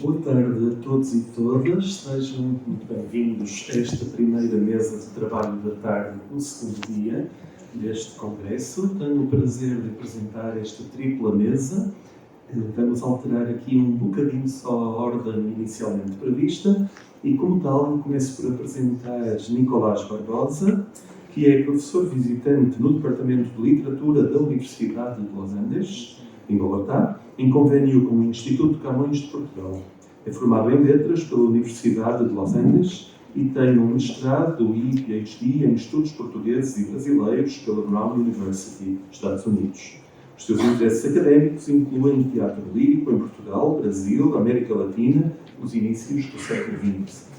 Boa tarde a todos e todas, sejam muito bem-vindos a esta primeira mesa de trabalho da tarde do segundo dia deste congresso. Tenho o prazer de apresentar esta tripla mesa. Vamos alterar aqui um bocadinho só a ordem inicialmente prevista e, como tal, começo por apresentar Nicolás Barbosa, que é professor visitante no Departamento de Literatura da Universidade de Los Andes, em Bogotá, em convênio com o Instituto Camões de Portugal. É formado em Letras pela Universidade de Los Andes e tem um mestrado e PhD em Estudos Portugueses e Brasileiros pela Brown University, Estados Unidos. Os seus interesses académicos incluem teatro lírico em Portugal, Brasil, América Latina, nos inícios do século XX.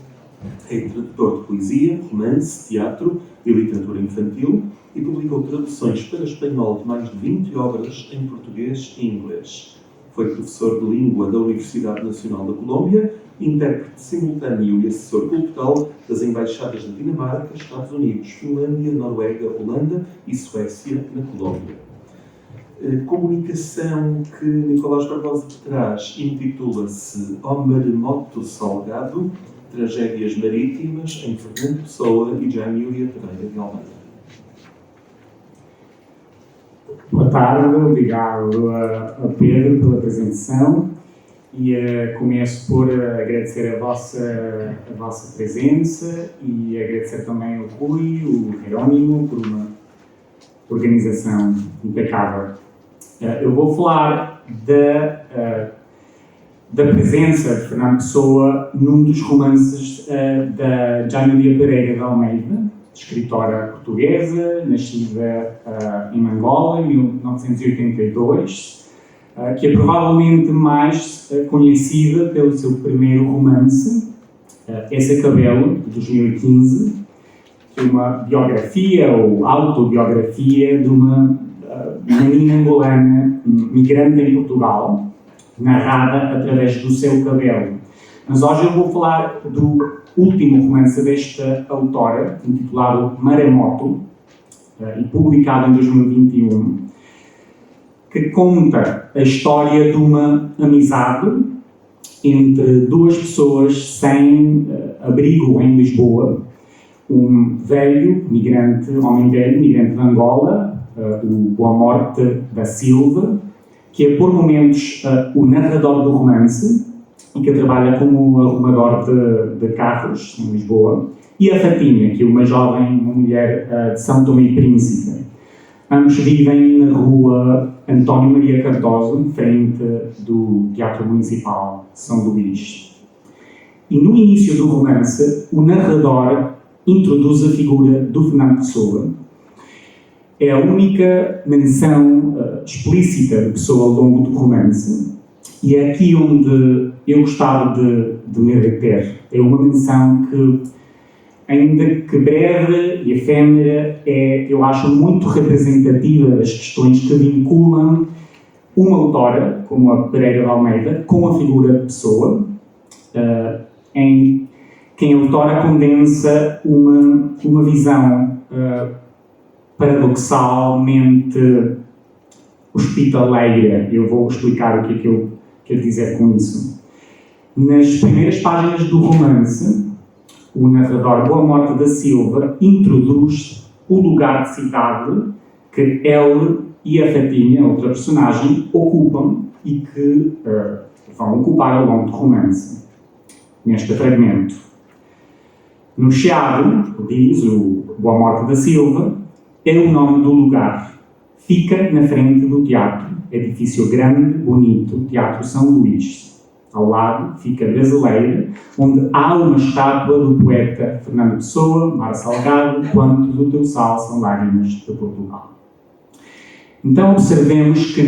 É tradutor de poesia, romance, teatro e literatura infantil e publicou traduções para espanhol de mais de 20 obras em português e inglês. Foi professor de língua da Universidade Nacional da Colômbia, intérprete simultâneo e assessor cultural das embaixadas da Dinamarca, Estados Unidos, Finlândia, Noruega, Holanda e Suécia na Colômbia. A comunicação que Nicolás Barbosa traz intitula-se Ó Maremoto Salgado, Tragédias Marítimas em Fernando Pessoa e Jaimília Pereira de Almeida. Boa tarde, obrigado a Pedro pela apresentação e começo por agradecer a vossa presença e agradecer também ao Rui, o Jerónimo, por uma organização impecável. Eu vou falar da presença de Fernando Pessoa num dos romances da Jaimília Pereira de Almeida, escritora portuguesa, nascida em Angola, em 1982, que é provavelmente mais conhecida pelo seu primeiro romance, Esse Cabelo, de 2015, que é uma biografia ou autobiografia de uma menina angolana migrante em Portugal, narrada através do seu cabelo. Mas hoje eu vou falar do último romance desta autora, intitulado Maremoto, e publicado em 2021, que conta a história de uma amizade entre duas pessoas sem abrigo em Lisboa. Um homem velho, migrante de Angola, o Boa Morte da Silva, que é por momentos o narrador do romance, e que trabalha como arrumador de carros em Lisboa, e a Fatinha, que é uma mulher de São Tomé e Príncipe. Ambos vivem na rua António Maria Cardoso, frente do Teatro Municipal de São Luís. E no início do romance, o narrador introduz a figura do Fernando Pessoa. É a única menção explícita de Pessoa ao longo do romance, e é aqui onde eu gostava de me reter. É uma menção que, ainda que breve e efêmera, eu acho muito representativa das questões que vinculam uma autora, como a Pereira de Almeida, com a figura de Pessoa, em quem a autora condensa uma visão paradoxalmente hospitaleira. Eu vou explicar o que é que eu quero dizer com isso. Nas primeiras páginas do romance, o narrador Boa Morte da Silva introduz o lugar de cidade que ele e a Fatinha, outra personagem, ocupam e que vão ocupar ao longo do romance. Neste fragmento. No Chiado, diz o Boa Morte da Silva, é o nome do lugar. Fica na frente do teatro, edifício grande, bonito, Teatro São Luís. Ao lado fica Brasileira, onde há uma estátua do poeta Fernando Pessoa, Mar Salgado, quanto do teu sal são lágrimas de Portugal. Então observemos que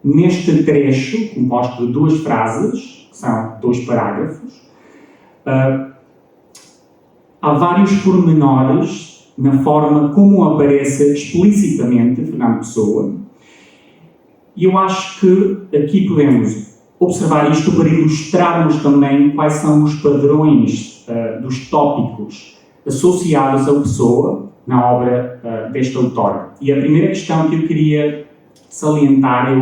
neste trecho, composto de duas frases, que são dois parágrafos, há vários pormenores na forma como aparece explicitamente Fernando Pessoa, e eu acho que aqui podemos observar isto para ilustrarmos também quais são os padrões dos tópicos associados à Pessoa na obra desta autora. E a primeira questão que eu queria salientar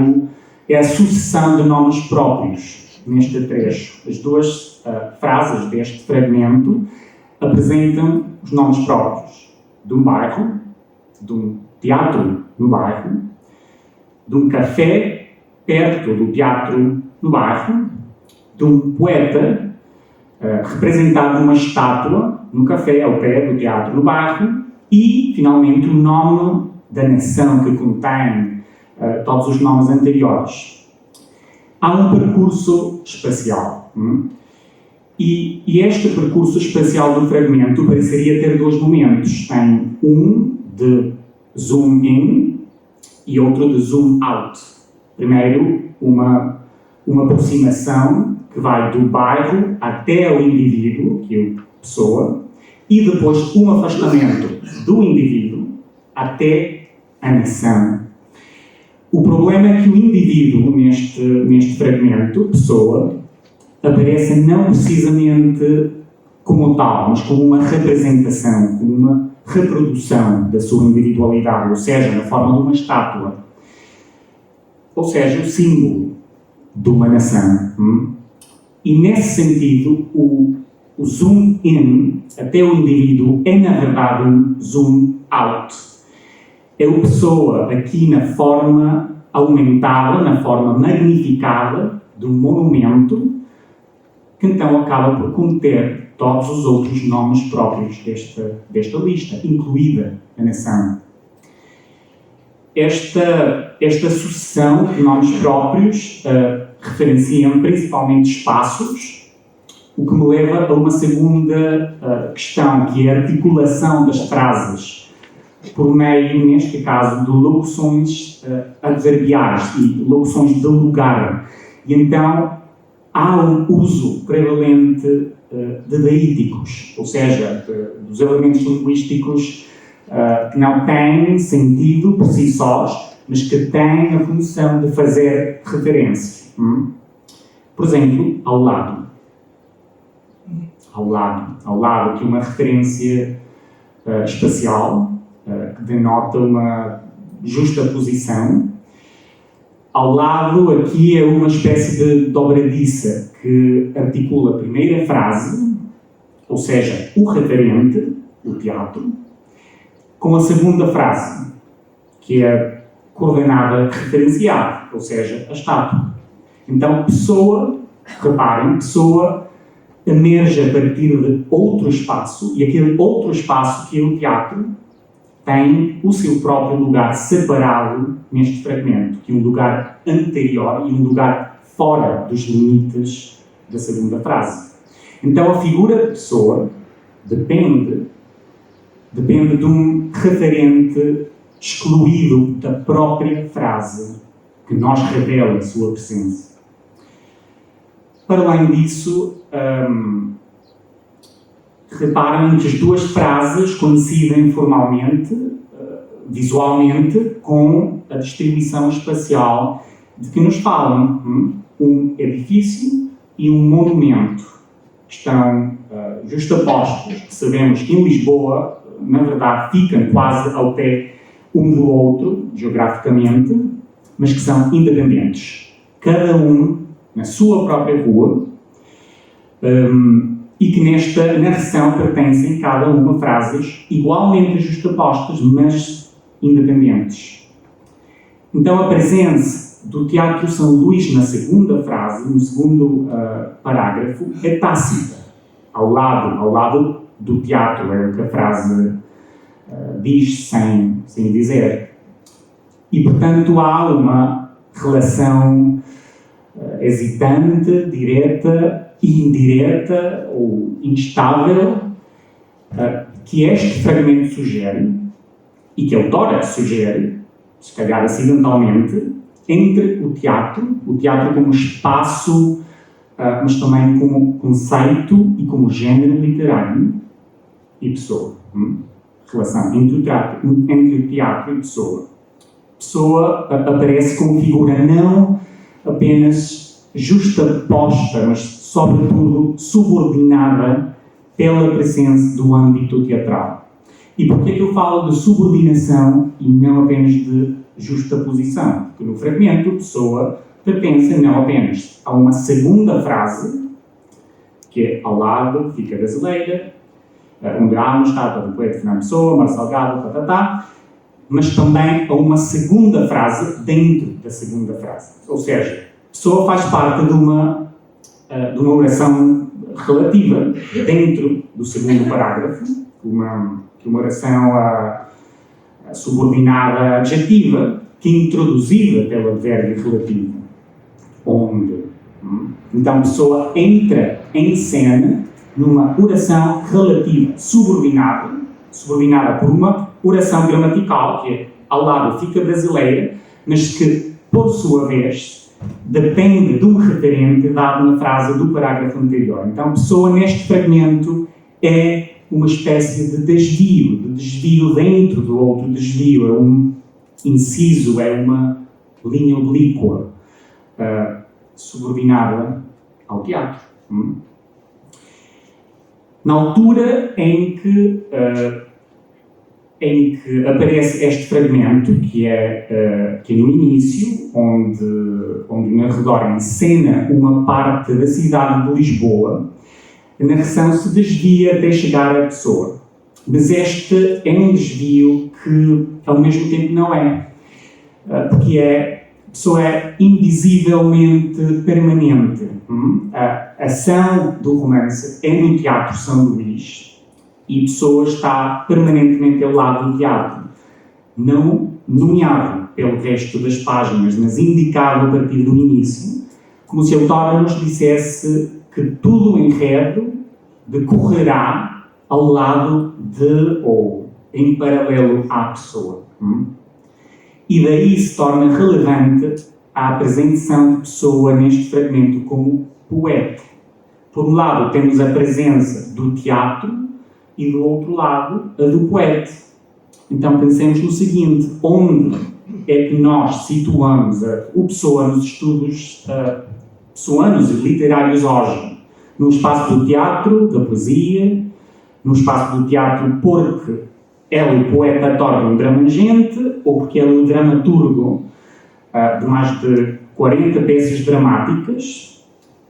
é a sucessão de nomes próprios. neste trecho. As duas frases deste fragmento apresentam os nomes próprios de um bairro, de um teatro no bairro, de um café perto do teatro no bairro, de um poeta representado numa estátua no café ao pé do teatro no bairro e, finalmente, o nome da nação que contém todos os nomes anteriores. Há um percurso espacial. E este percurso espacial do fragmento pareceria ter dois momentos. Tem um de zoom in e outro de zoom out. Primeiro, uma aproximação que vai do bairro até o indivíduo, que é a pessoa, e depois um afastamento do indivíduo até a nação. O problema é que o indivíduo, neste fragmento, pessoa, aparece não precisamente como tal, mas como uma representação, como uma reprodução da sua individualidade, ou seja, na forma de uma estátua. Ou seja, o símbolo de uma nação. E, nesse sentido, o zoom in até o indivíduo é, na verdade, um zoom out. É a pessoa aqui na forma aumentada, na forma magnificada de um monumento que então acaba por conter todos os outros nomes próprios desta lista, incluída a nação. Esta sucessão de nomes próprios referenciam principalmente espaços, o que me leva a uma segunda questão, que é a articulação das frases, por meio, neste caso, de locuções adverbiais e locuções de lugar. E então há um uso prevalente de deíticos, ou seja, dos elementos linguísticos que não têm sentido por si sós, mas que têm a função de fazer referência. Por exemplo, ao lado. Ao lado, que é uma referência espacial, que denota uma justaposição. Ao lado, aqui é uma espécie de dobradiça que articula a primeira frase, ou seja, o referente, o teatro, com a segunda frase, que é a coordenada referenciada, ou seja, a estátua. Então, pessoa, reparem, pessoa emerge a partir de outro espaço, e aquele outro espaço, que é o teatro, tem o seu próprio lugar separado neste fragmento, que é um lugar anterior e um lugar fora dos limites da segunda frase. Então, a figura de pessoa depende de um referente excluído da própria frase, que nos revela a sua presença. Para além disso, reparem que as duas frases coincidem formalmente, visualmente, com a distribuição espacial de que nos falam. Um edifício e um monumento estão justapostos. Sabemos que em Lisboa, na verdade, ficam quase ao pé um do outro, geograficamente, mas que são independentes. Cada um na sua própria rua, e que nesta narração pertencem cada uma frases igualmente justapostas, mas independentes. Então, a presença do Teatro São Luís na segunda frase, no segundo parágrafo, é tácita. Ao lado do teatro, é o que a frase diz sem dizer. E, portanto, há uma relação hesitante, direta e indireta ou instável que este fragmento sugere e que a autora sugere, se calhar acidentalmente, entre o teatro como espaço, mas também como conceito e como género literário e pessoa. Relação entre o teatro e pessoa. Pessoa aparece como figura não apenas justaposta, mas, sobretudo, subordinada pela presença do âmbito teatral. E por que é que eu falo de subordinação e não apenas de justaposição? Porque no fragmento, pessoa pertencem não apenas a uma segunda frase, que é ao lado fica brasileira, onde há uma estátua do poeta Fernando Pessoa, Marcelo Gabo, mas também a uma segunda frase dentro da segunda frase. Ou seja, Pessoa faz parte de uma oração relativa dentro do segundo parágrafo, uma oração subordinada adjetiva, que é introduzida pelo advérbio relativo, onde. Então, Pessoa entra em cena numa oração relativa subordinada por uma oração gramatical, que é ao lado fica brasileira, mas que, por sua vez, depende de um referente dado na frase do parágrafo anterior. Então, Pessoa, neste fragmento, é uma espécie de desvio dentro do outro desvio, é um inciso, é uma linha oblíqua, subordinada ao teatro. Na altura em que aparece este fragmento, que é no início, onde o narrador encena uma parte da cidade de Lisboa, a narração se desvia até chegar à Pessoa. Mas este é um desvio que, ao mesmo tempo, não é. Porque a Pessoa é invisivelmente permanente. A ação do romance é no Teatro São Luís e Pessoa está permanentemente ao lado do teatro, não nomeado pelo resto das páginas, mas indicado a partir do início, como se a autora nos dissesse que tudo o enredo decorrerá ao lado de ou em paralelo à Pessoa. E daí se torna relevante a apresentação de Pessoa neste fragmento como poeta. Por um lado, temos a presença do teatro e, do outro lado, a do poeta. Então, pensemos no seguinte: onde é que nós situamos o Pessoa nos estudos pessoanos e literários hoje? No espaço do teatro, da poesia, no espaço do teatro porque ela, o poeta, torna um drama ingente, ou porque ela é o dramaturgo de mais de 40 peças dramáticas,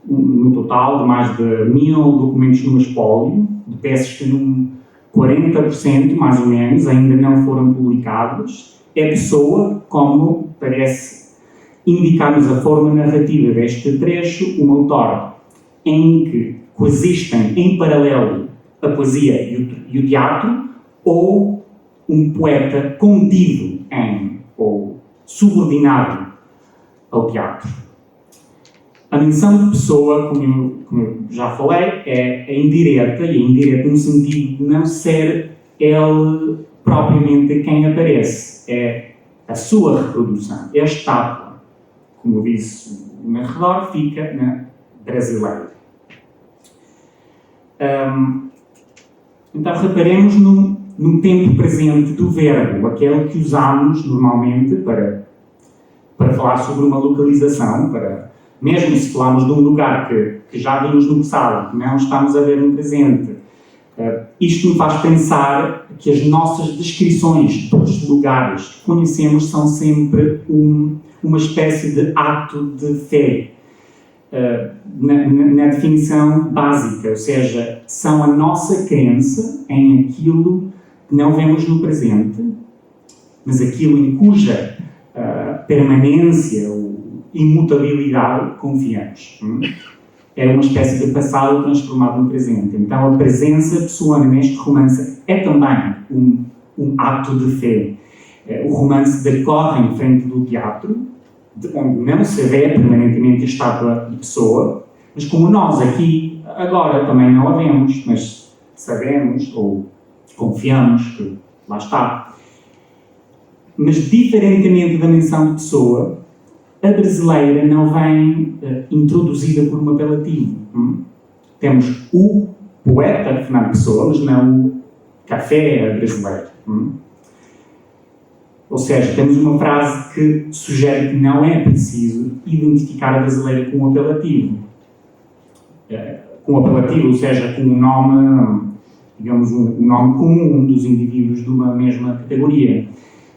no total de mais de 1000 documentos no espólio, de peças que num 40%, mais ou menos, ainda não foram publicadas. É Pessoa, como parece indicar-nos a forma narrativa deste trecho, uma autora em que coexistem em paralelo a poesia e o teatro, ou um poeta contido em, ou subordinado ao teatro. A menção de Pessoa, como eu já falei, é indireta, e é indireta no sentido de não ser ele propriamente quem aparece. É a sua reprodução, é a estátua. Como disse o narrador, fica na brasileira. Então, reparemos no tempo presente do verbo, aquele que usamos normalmente para falar sobre uma localização, mesmo se falarmos de um lugar que já vimos no passado, que não estamos a ver no presente. Isto me faz pensar que as nossas descrições dos lugares que conhecemos são sempre uma espécie de ato de fé. Na definição básica, ou seja, são a nossa crença em aquilo que não vemos no presente, mas aquilo em cuja permanência ou imutabilidade confiamos. É uma espécie de passado transformado no presente. Então, a presença pessoana neste romance é também um ato de fé. O romance decorre em frente do teatro, onde não se vê permanentemente a estátua de Pessoa, mas como nós aqui, agora, também não a vemos, mas sabemos ou confiamos que lá está. Mas, diferentemente da menção de Pessoa, a brasileira não vem introduzida por um apelativo. Temos o poeta Fernando Pessoa, mas não o café brasileiro. Ou seja, temos uma frase que sugere que não é preciso identificar a brasileira com um apelativo. Ou seja, com um nome, digamos, um nome comum dos indivíduos de uma mesma categoria.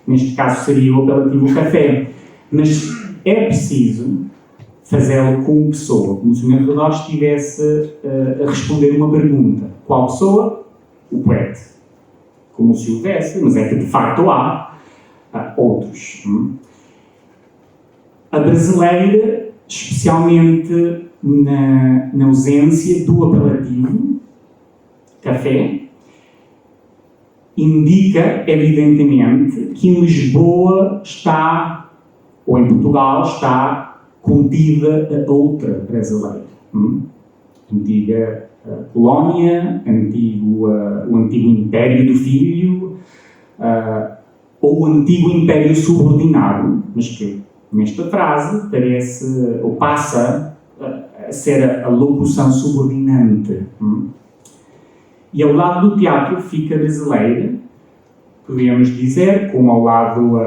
Neste caso seria o apelativo café. Mas é preciso fazê-lo com pessoa, como se o narrador estivesse a responder uma pergunta. Qual pessoa? O poeta. Como se houvesse, mas é que de facto há outros. A brasileira, especialmente na ausência do apelativo café, indica, evidentemente, que em Lisboa está, ou em Portugal, está contida a outra brasileira. Antiga colónia, o antigo império do filho, ou o antigo império subordinado, mas que nesta frase parece, ou passa a ser a locução subordinante. E ao lado do teatro fica brasileira, podemos dizer, como ao lado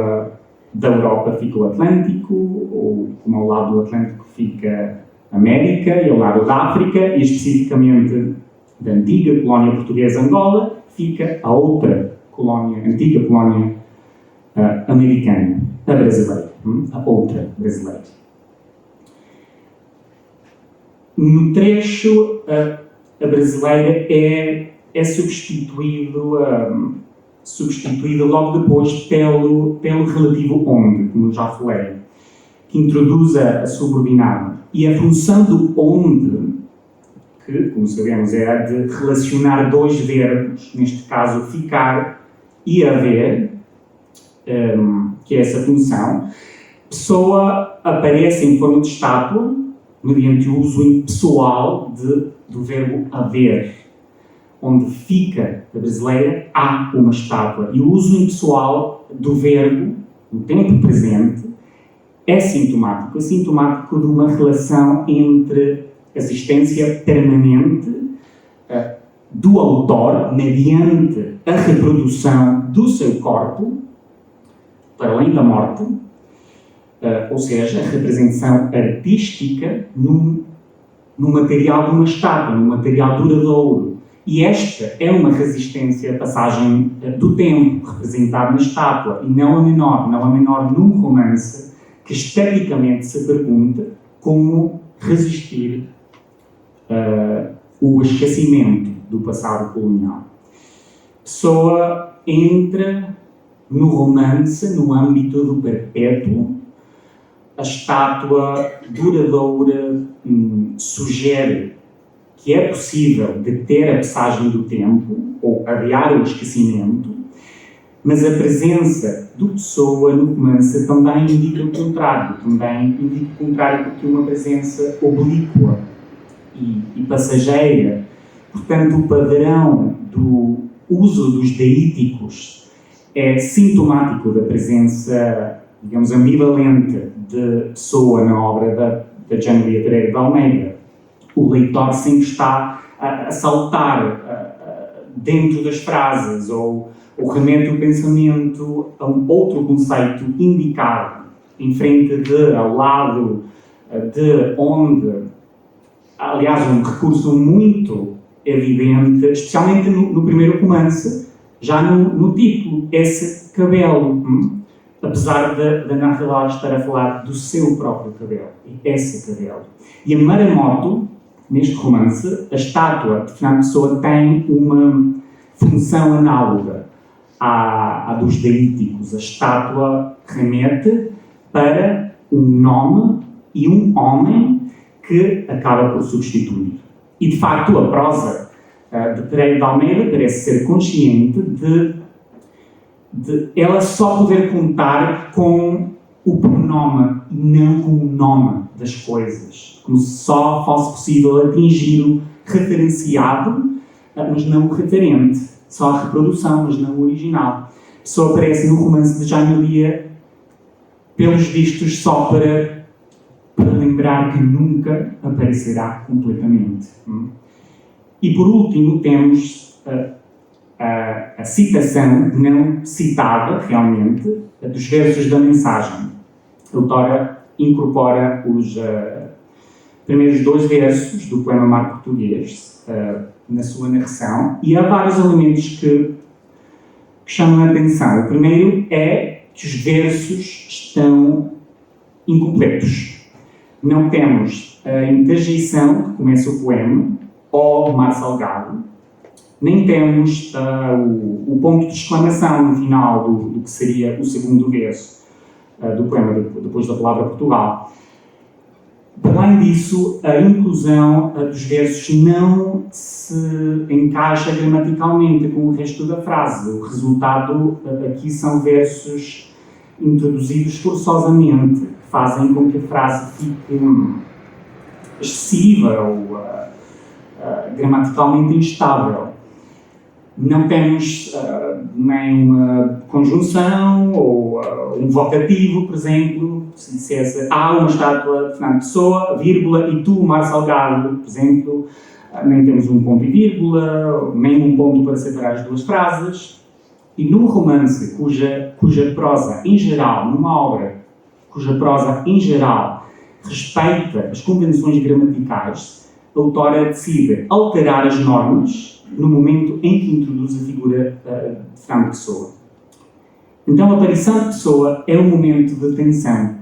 da Europa fica o Atlântico, ou como ao lado do Atlântico fica a América, e ao lado da África, e especificamente da antiga colónia portuguesa Angola, fica a outra colónia, antiga colónia americana, a brasileira, a outra brasileira. No trecho, a brasileira é substituída logo depois pelo relativo onde, como já falei, que introduz a subordinada. E a função do onde, que, como sabemos, é a de relacionar dois verbos, neste caso ficar e haver, que é essa função, pessoa aparece em forma de estátua, mediante o uso impessoal do verbo haver, onde fica a brasileira, há uma estátua. E o uso impessoal do verbo, no tempo presente, é sintomático de uma relação entre a existência permanente do autor, mediante a reprodução do seu corpo, para além da morte, ou seja, a representação artística no material de uma estátua, no material duradouro. E esta é uma resistência à passagem do tempo, representada na estátua, e não a menor num romance que esteticamente se pergunta como resistir o esquecimento do passado colonial. Pessoa entra no romance, no âmbito do perpétuo. A estátua duradoura sugere que é possível deter a passagem do tempo ou adiar o esquecimento, mas a presença do Pessoa no romance também indica o contrário, porque uma presença oblíqua e passageira. Portanto, o padrão do uso dos deíticos é sintomático da presença, digamos, ambivalente de Pessoa na obra da Jânia Pereira de Almeida. O leitor sempre está a saltar dentro das frases ou remete o pensamento a um outro conceito indicado, em frente de, ao lado de, onde. Aliás, um recurso muito evidente, especialmente no primeiro romance, já no título, esse cabelo. Apesar da narradora estar a falar do seu próprio cabelo, esse cabelo. E a Maremoto, neste romance, a estátua de Fernando Pessoa tem uma função análoga à dos deíticos. A estátua remete para um nome e um homem que acaba por substituir. E, de facto, a prosa de Pereira de Almeida parece ser consciente de ela só poder contar com o pronome e não com o nome das coisas, como se só fosse possível atingir o referenciado, mas não o referente, só a reprodução, mas não o original. A pessoa aparece no romance de Jaime Lia, pelos vistos, só para lembrar que nunca aparecerá completamente. E por último temos a citação não citada, realmente, dos versos da mensagem. A autora incorpora os primeiros 2 versos do poema Mar Português na sua narração, e há vários elementos que chamam a atenção. O primeiro é que os versos estão incompletos. Não temos a interjeição que começa o poema, ó mar salgado, nem temos o ponto de exclamação no final do que seria o segundo verso do poema, depois da palavra Portugal. Além disso, a inclusão dos versos não se encaixa gramaticalmente com o resto da frase. O resultado aqui são versos introduzidos forçosamente, que fazem com que a frase fique excessiva ou gramaticalmente instável. Não temos nem uma conjunção ou um vocativo, por exemplo, se dissesse há uma estátua de Fernando Pessoa, vírgula, e tu, mar salgado, por exemplo, nem temos um ponto e vírgula, nem um ponto para separar as duas frases. E num romance cuja prosa, em geral, numa obra cuja prosa, em geral, respeita as convenções gramaticais, a autora decide alterar as normas no momento em que introduz a figura de Fernando Pessoa. Então, a aparição de Pessoa é um momento de tensão.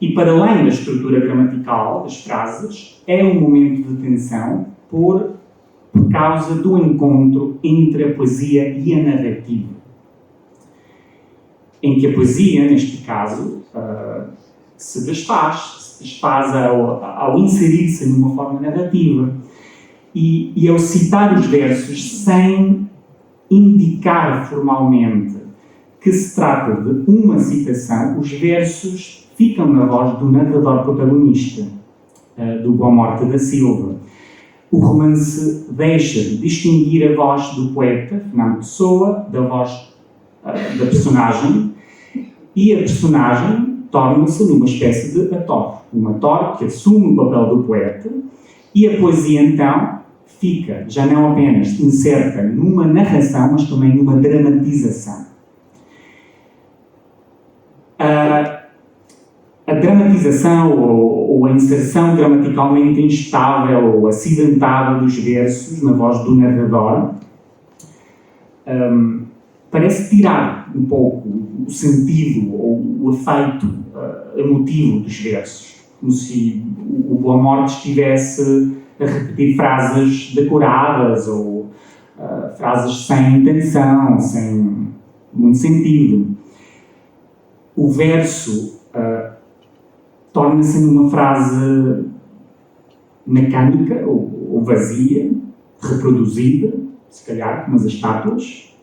E para além da estrutura gramatical das frases, é um momento de tensão por causa do encontro entre a poesia e a narrativa. Em que a poesia, neste caso, se desfaz ao inserir-se numa forma narrativa. E ao citar os versos sem indicar formalmente que se trata de uma citação, os versos ficam na voz do narrador protagonista, do Boa Morte da Silva. O romance deixa de distinguir a voz do poeta, Fernando Pessoa, da voz da personagem, e a personagem torna-se numa espécie de ator. Um ator que assume o papel do poeta, e a poesia, então, fica, já não apenas inserta numa narração, mas também numa dramatização. A dramatização ou a inserção gramaticalmente instável ou acidentada dos versos na voz do narrador parece tirar um pouco o sentido ou o efeito emotivo dos versos, como se o Boa Morte estivesse a repetir frases decoradas ou frases sem intenção, sem muito sentido. O verso torna-se numa frase mecânica ou vazia, reproduzida, se calhar, como as estátuas.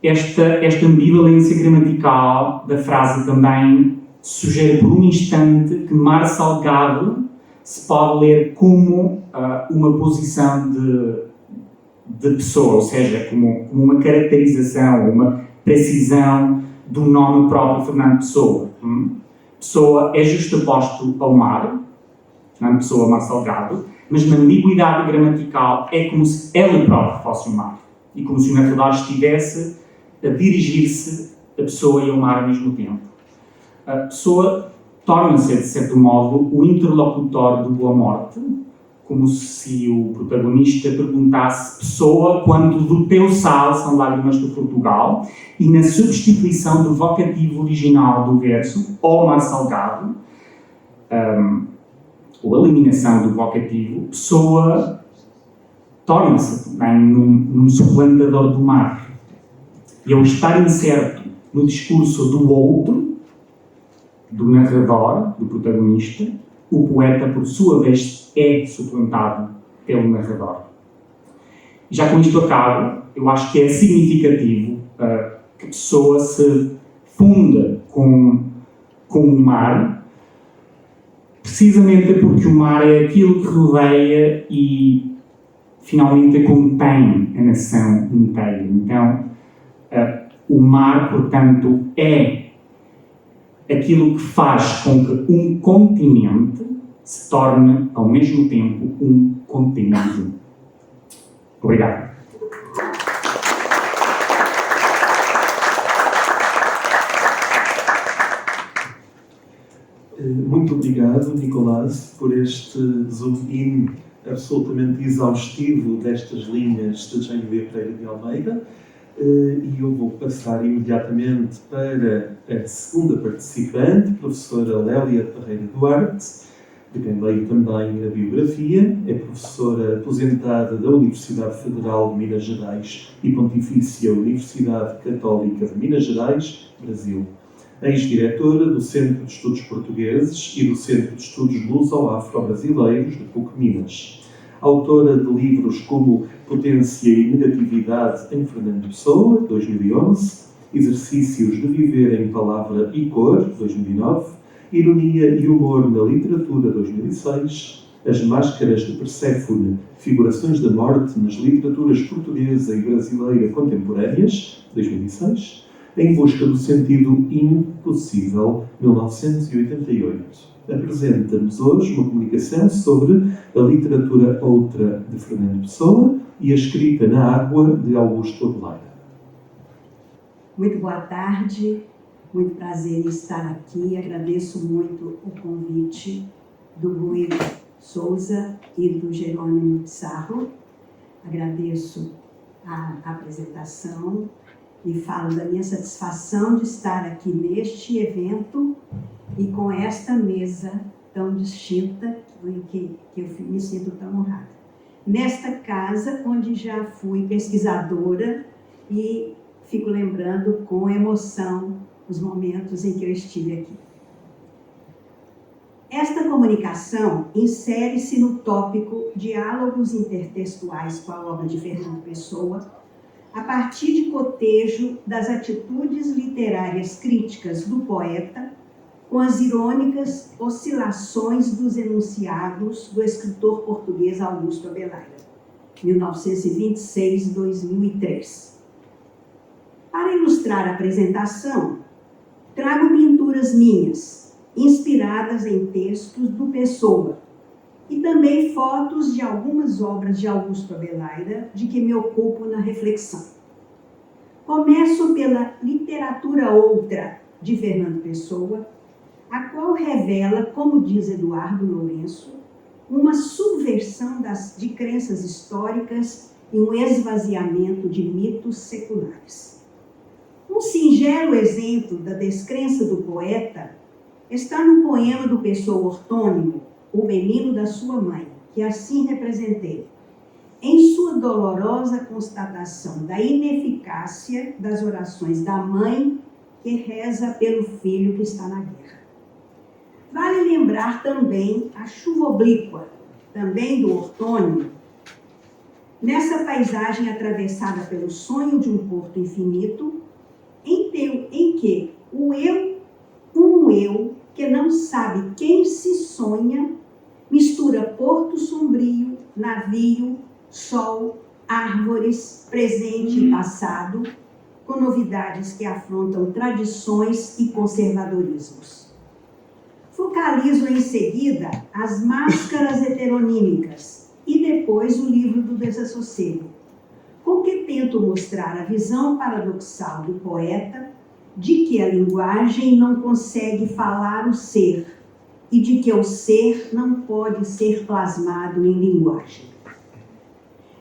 Esta ambivalência gramatical da frase também sugere por um instante que mar salgado se pode ler como uma posição de pessoa, ou seja, como uma caracterização, uma precisão do nome próprio Fernando Pessoa. Pessoa é justaposto ao mar, Fernando Pessoa, mar salgado, mas na ambiguidade gramatical é como se ele próprio fosse o mar, e como se o narrador estivesse a dirigir-se a pessoa e ao mar ao mesmo tempo. A pessoa torna-se, de certo modo, o interlocutor do Boa Morte, como se o protagonista perguntasse: Pessoa, quanto do teu sal são lágrimas de Portugal? E na substituição do vocativo original do verso, ó mar salgado, ou a eliminação do vocativo, Pessoa torna-se também num suplantador do mar. E ao estar incerto no discurso do outro, do narrador, do protagonista, o poeta, por sua vez, é suplantado pelo narrador. Já com isto acabo, eu acho que é significativo que a pessoa se funda com o mar, precisamente porque o mar é aquilo que rodeia e, finalmente, contém a nação inteira. Então, o mar, portanto, é aquilo que faz com que um continente se torne, ao mesmo tempo, um continente. Obrigado. Muito obrigado, Nicolás, por este zoom-in absolutamente exaustivo destas linhas de Jaime Pereira de Almeida. E eu vou passar imediatamente para a segunda participante, professora Lélia Ferreira Duarte, de quem leio também a biografia. É professora aposentada da Universidade Federal de Minas Gerais e Pontifícia Universidade Católica de Minas Gerais, Brasil. Ex-diretora do Centro de Estudos Portugueses e do Centro de Estudos Luso-Afro-Brasileiros de PUC Minas. Autora de livros como Potência e Negatividade em Fernando Pessoa, 2011, Exercícios de Viver em Palavra e Cor, 2009, Ironia e Humor na Literatura, 2006, As Máscaras de Perséfone, Figurações da Morte nas Literaturas Portuguesa e Brasileira Contemporâneas, 2006, Em Busca do Sentido Impossível, 1988. Apresenta-nos hoje uma comunicação sobre a literatura outra de Fernando Pessoa e a escrita na água de Augusto Abeleira. Muito boa tarde, muito prazer em estar aqui. Agradeço muito o convite do Rui Souza e do Jerônimo Pissarro. Agradeço a apresentação e falo da minha satisfação de estar aqui neste evento e com esta mesa tão distinta em que eu me sinto tão honrada. Nesta casa onde já fui pesquisadora e fico lembrando com emoção os momentos em que eu estive aqui. Esta comunicação insere-se no tópico Diálogos Intertextuais com a obra de Fernando Pessoa, a partir de cotejo das atitudes literárias críticas do poeta, com as irônicas oscilações dos enunciados do escritor português Augusto Abeleira, 1926-2003. Para ilustrar a apresentação, trago pinturas minhas, inspiradas em textos do Pessoa, e também fotos de algumas obras de Augusto Abeleira, de que me ocupo na reflexão. Começo pela Literatura Outra, de Fernando Pessoa, a qual revela, como diz Eduardo Lourenço, uma subversão de crenças históricas e um esvaziamento de mitos seculares. Um singelo exemplo da descrença do poeta está no poema do Pessoa ortônimo, O Menino da Sua Mãe, que assim representei, em sua dolorosa constatação da ineficácia das orações da mãe que reza pelo filho que está na guerra. Vale lembrar também a Chuva Oblíqua, também do ortônimo, nessa paisagem atravessada pelo sonho de um porto infinito, em que um eu que não sabe quem se sonha, mistura porto sombrio, navio, sol, árvores, presente e passado, com novidades que afrontam tradições e conservadorismos. Focalizo em seguida as máscaras heteronímicas e depois o livro do Desassossego, com que tento mostrar a visão paradoxal do poeta de que a linguagem não consegue falar o ser e de que o ser não pode ser plasmado em linguagem.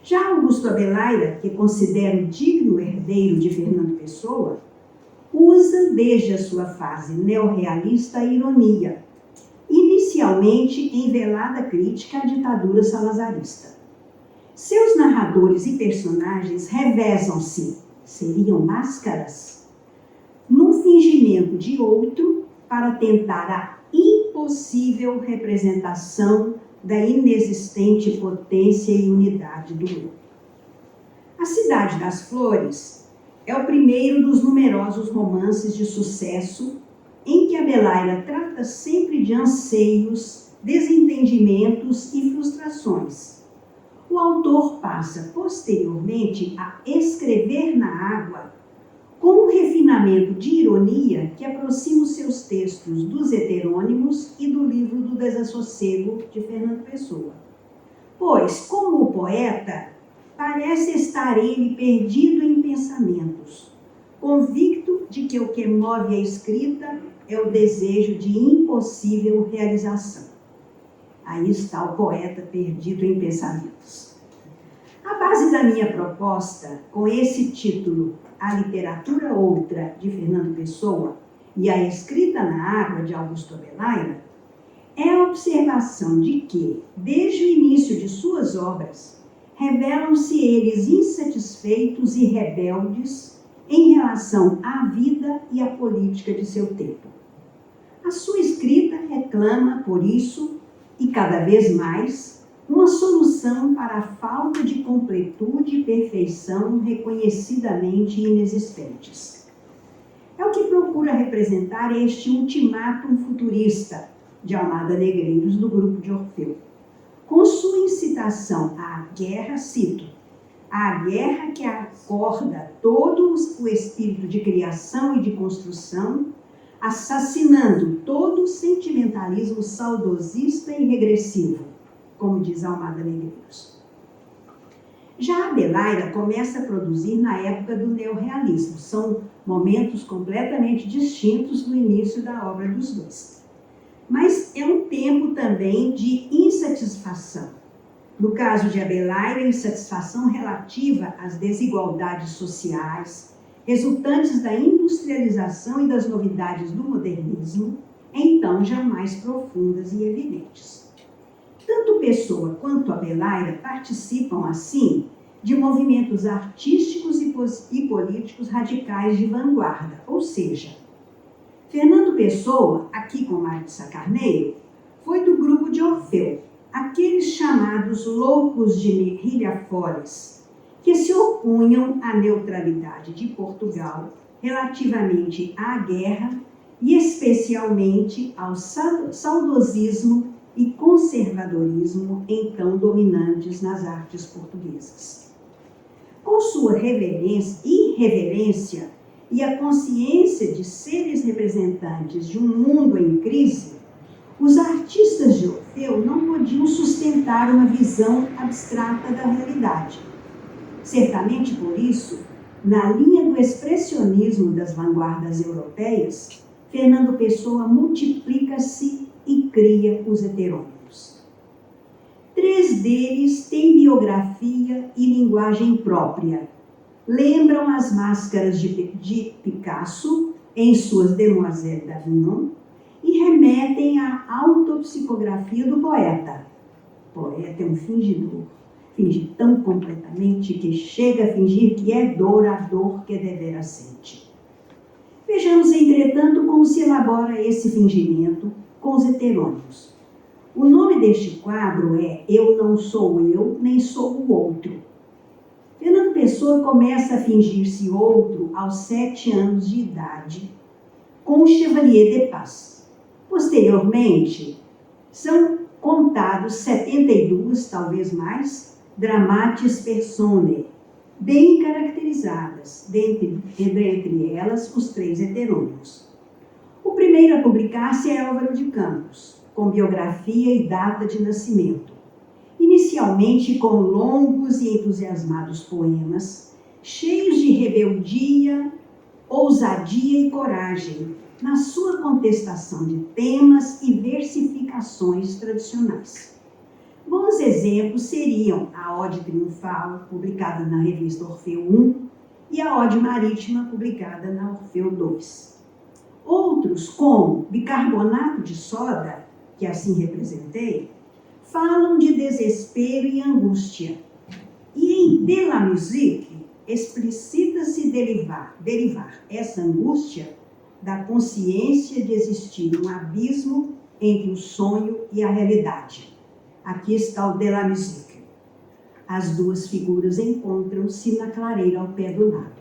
Já Augusto Abeleira, que considero digno herdeiro de Fernando Pessoa, usa desde a sua fase neorrealista a ironia, inicialmente em velada crítica à ditadura salazarista. Seus narradores e personagens revezam-se, seriam máscaras, num fingimento de outro para tentar a impossível representação da inexistente potência e unidade do eu. A Cidade das Flores é o primeiro dos numerosos romances de sucesso em que Abeleira trata sempre de anseios, desentendimentos e frustrações. O autor passa posteriormente a escrever na água com um refinamento de ironia que aproxima os seus textos dos heterônimos e do livro do Desassossego, de Fernando Pessoa. Pois, como o poeta, parece estar ele perdido em pensamentos, convicto de que o que move a escrita é o desejo de impossível realização. Aí está o poeta perdido em pensamentos. A base da minha proposta, com esse título, A Literatura Outra, de Fernando Pessoa, e A Escrita na Água, de Augusto Abelaira, é a observação de que, desde o início de suas obras, revelam-se eles insatisfeitos e rebeldes em relação à vida e à política de seu tempo. A sua escrita reclama, por isso, e cada vez mais, uma solução para a falta de completude e perfeição reconhecidamente inexistentes. É o que procura representar este ultimátum futurista de Almada Negreiros, do grupo de Orfeu. Com sua incitação à guerra, cito, a guerra que acorda todo o espírito de criação e de construção, assassinando todo o sentimentalismo saudosista e regressivo, como diz Almada Negreiros. Já Abelaira começa a produzir na época do neorrealismo. São momentos completamente distintos do início da obra dos dois. Mas é um tempo também de insatisfação. No caso de Abelaira, insatisfação relativa às desigualdades sociais, resultantes da industrialização e das novidades do modernismo, então já mais profundas e evidentes. Tanto Pessoa quanto Abelaira participam, assim, de movimentos artísticos e políticos radicais de vanguarda, ou seja, Fernando Pessoa, aqui com Marisa Carneiro, foi do grupo de Orfeu, aqueles chamados loucos de Mirrillafores, que se opunham à neutralidade de Portugal relativamente à guerra e especialmente ao saudosismo e conservadorismo então dominantes nas artes portuguesas. Com sua irreverência e a consciência de seres representantes de um mundo em crise, os artistas de Orfeu não podiam sustentar uma visão abstrata da realidade. Certamente por isso, na linha do expressionismo das vanguardas europeias, Fernando Pessoa multiplica-se e cria os heterônimos. 3 deles têm biografia e linguagem própria. Lembram as máscaras de Picasso em suas Demoiselles d'Avignon e remetem à autopsicografia do poeta. O poeta é um fingidor, finge tão completamente que chega a fingir que é dor a dor que devera sente. Vejamos, entretanto, como se elabora esse fingimento com os heterônimos. O nome deste quadro é Eu Não Sou Eu, Nem Sou o Outro. Fernando Pessoa começa a fingir-se outro aos 7 anos de idade, com o Chevalier de Paz. Posteriormente, são contados 72, talvez mais, dramatis personae, bem caracterizadas, dentre elas os 3 heterônimos. O primeiro a publicar-se é Álvaro de Campos, com biografia e data de nascimento. Inicialmente com longos e entusiasmados poemas, cheios de rebeldia, ousadia e coragem, na sua contestação de temas e versificações tradicionais. Bons exemplos seriam a Ode Triunfal, publicada na revista Orfeu I, e a Ode Marítima, publicada na Orfeu II. Outros, como Bicarbonato de Soda, que assim representei, falam de desespero e angústia. E em De la Musique, explicita-se derivar essa angústia da consciência de existir um abismo entre o sonho e a realidade. Aqui está o De la Musique. As 2 figuras encontram-se na clareira ao pé do lago.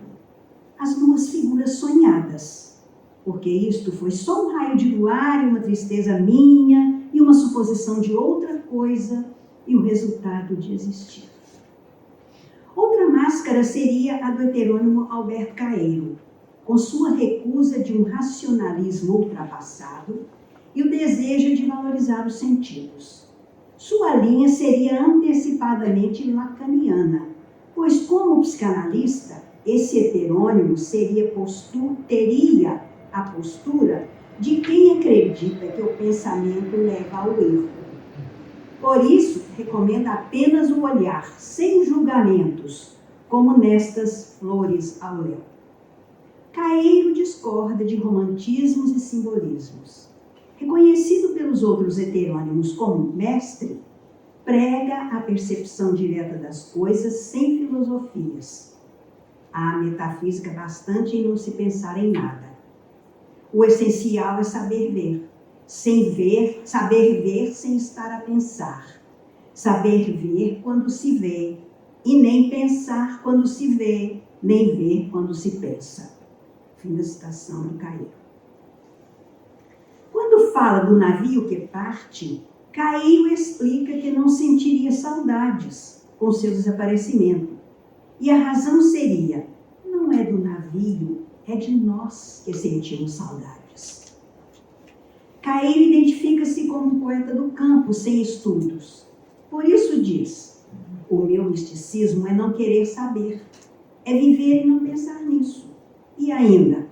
As 2 figuras sonhadas, porque isto foi só um raio de luar e uma tristeza minha e uma suposição de outra coisa e o resultado de existir. Outra máscara seria a do heterônimo Alberto Caeiro, com sua recusa de um racionalismo ultrapassado e o desejo de valorizar os sentidos. Sua linha seria antecipadamente lacaniana, pois como psicanalista, esse heterônimo teria a postura de quem acredita que o pensamento leva ao erro. Por isso, recomenda apenas o olhar, sem julgamentos, como nestas Flores ao Léu. Caeiro discorda de romantismos e simbolismos. Reconhecido pelos outros heterônimos como mestre, prega a percepção direta das coisas sem filosofias. Há metafísica bastante em não se pensar em nada. O essencial é saber ver, saber ver sem estar a pensar. Saber ver quando se vê, e nem pensar quando se vê, nem ver quando se pensa. Fim da citação do Caeiro. Quando fala do navio que parte, Caeiro explica que não sentiria saudades com seu desaparecimento. E a razão seria, não é do navio, é de nós que sentimos saudades. Caeiro identifica-se como um poeta do campo, sem estudos. Por isso diz, o meu misticismo é não querer saber, é viver e não pensar nisso. E ainda,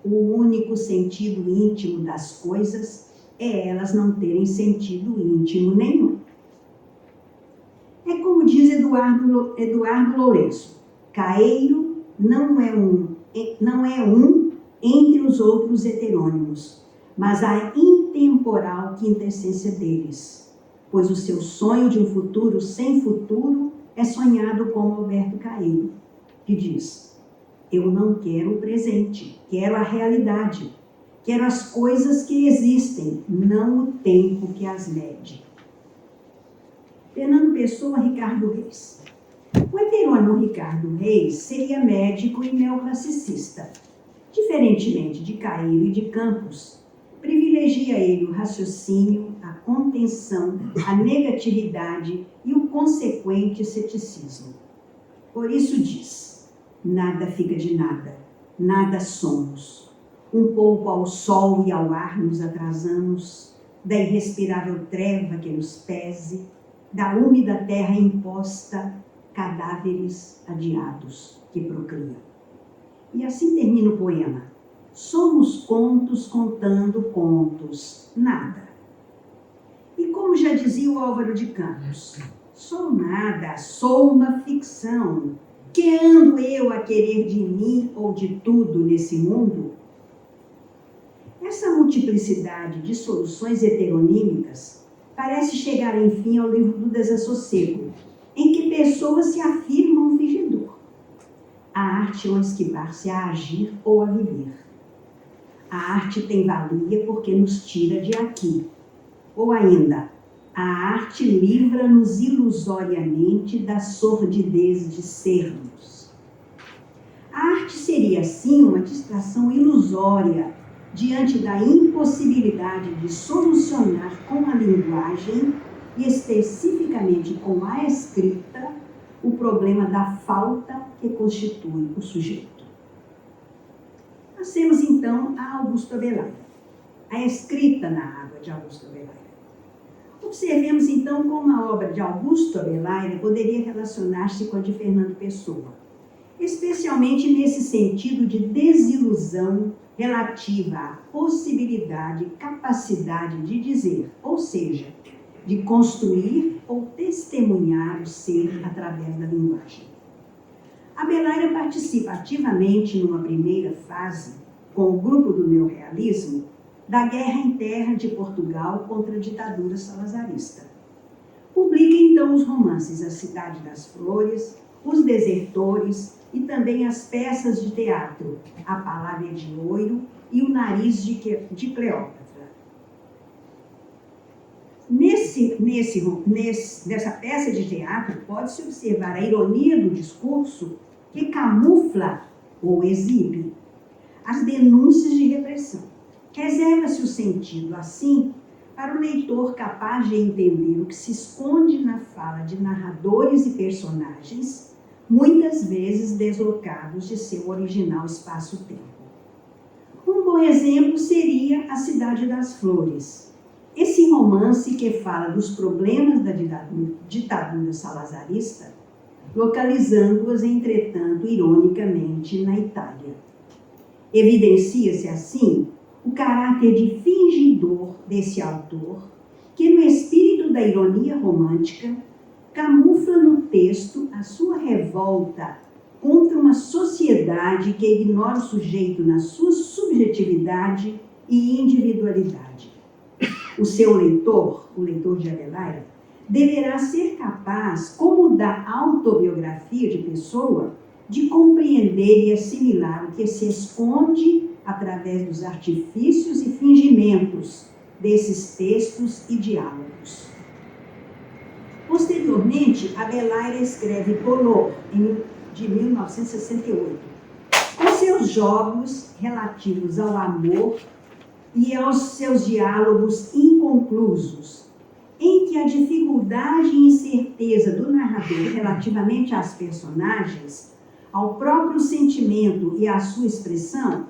o único sentido íntimo das coisas é elas não terem sentido íntimo nenhum. É como diz Eduardo Lourenço, Caeiro não é um entre os outros heterônimos, mas a intemporal quintessência deles, pois o seu sonho de um futuro sem futuro é sonhado como Alberto Caeiro, que diz, eu não quero o presente, quero a realidade, quero as coisas que existem, não o tempo que as mede. Fernando Pessoa, Ricardo Reis. O heterônimo Ricardo Reis seria médico e neoclassicista. Diferentemente de Caeiro e de Campos, privilegia ele o raciocínio, a contenção, a negatividade e o consequente ceticismo. Por isso diz, nada fica de nada, nada somos. Um pouco ao sol e ao ar nos atrasamos, da irrespirável treva que nos pese, da úmida terra imposta, cadáveres adiados que procriam. E assim termina o poema. Somos contos contando contos, nada. E como já dizia o Álvaro de Campos, sou nada, sou uma ficção. Que ando eu a querer de mim ou de tudo nesse mundo? Essa multiplicidade de soluções heteronímicas parece chegar, enfim, ao livro do Desassossego, em que pessoas se afirmam fingidor. A arte ou esquivar-se a agir ou a viver. A arte tem valia porque nos tira de aqui. Ou ainda, a arte livra-nos ilusoriamente da sordidez de sermos. A arte seria, assim, uma distração ilusória diante da impossibilidade de solucionar com a linguagem e especificamente com a escrita o problema da falta que constitui o sujeito. Passemos então a Augusto Abelard, a escrita na água de Augusto Abelard. Observemos então como a obra de Augusto Abelard poderia relacionar-se com a de Fernando Pessoa, especialmente nesse sentido de desilusão relativa à possibilidade e capacidade de dizer, ou seja, de construir ou testemunhar o ser através da linguagem. Abelard participa ativamente numa primeira fase, com o grupo do neorrealismo, da guerra interna de Portugal contra a ditadura salazarista. Publica então os romances A Cidade das Flores, Os Desertores e também as peças de teatro A Palavra de Ouro e O Nariz de Cleópatra. Nessa peça de teatro pode-se observar a ironia do discurso que camufla ou exibe as denúncias de repressão. Reserva-se o sentido, assim, para o leitor capaz de entender o que se esconde na fala de narradores e personagens, muitas vezes deslocados de seu original espaço-tempo. Um bom exemplo seria A Cidade das Flores, esse romance que fala dos problemas da ditadura salazarista, localizando-as, entretanto, ironicamente, na Itália. Evidencia-se, assim, o caráter de fingidor desse autor, que, no espírito da ironia romântica, camufla no texto a sua revolta contra uma sociedade que ignora o sujeito na sua subjetividade e individualidade. O seu leitor, o leitor de Adelaide, deverá ser capaz, como da autobiografia de Pessoa, de compreender e assimilar o que se esconde através dos artifícios e fingimentos desses textos e diálogos. Posteriormente, Adelaide escreve Bolor, de 1968, com seus jogos relativos ao amor e aos seus diálogos inconclusos, em que a dificuldade e incerteza do narrador relativamente às personagens, ao próprio sentimento e à sua expressão,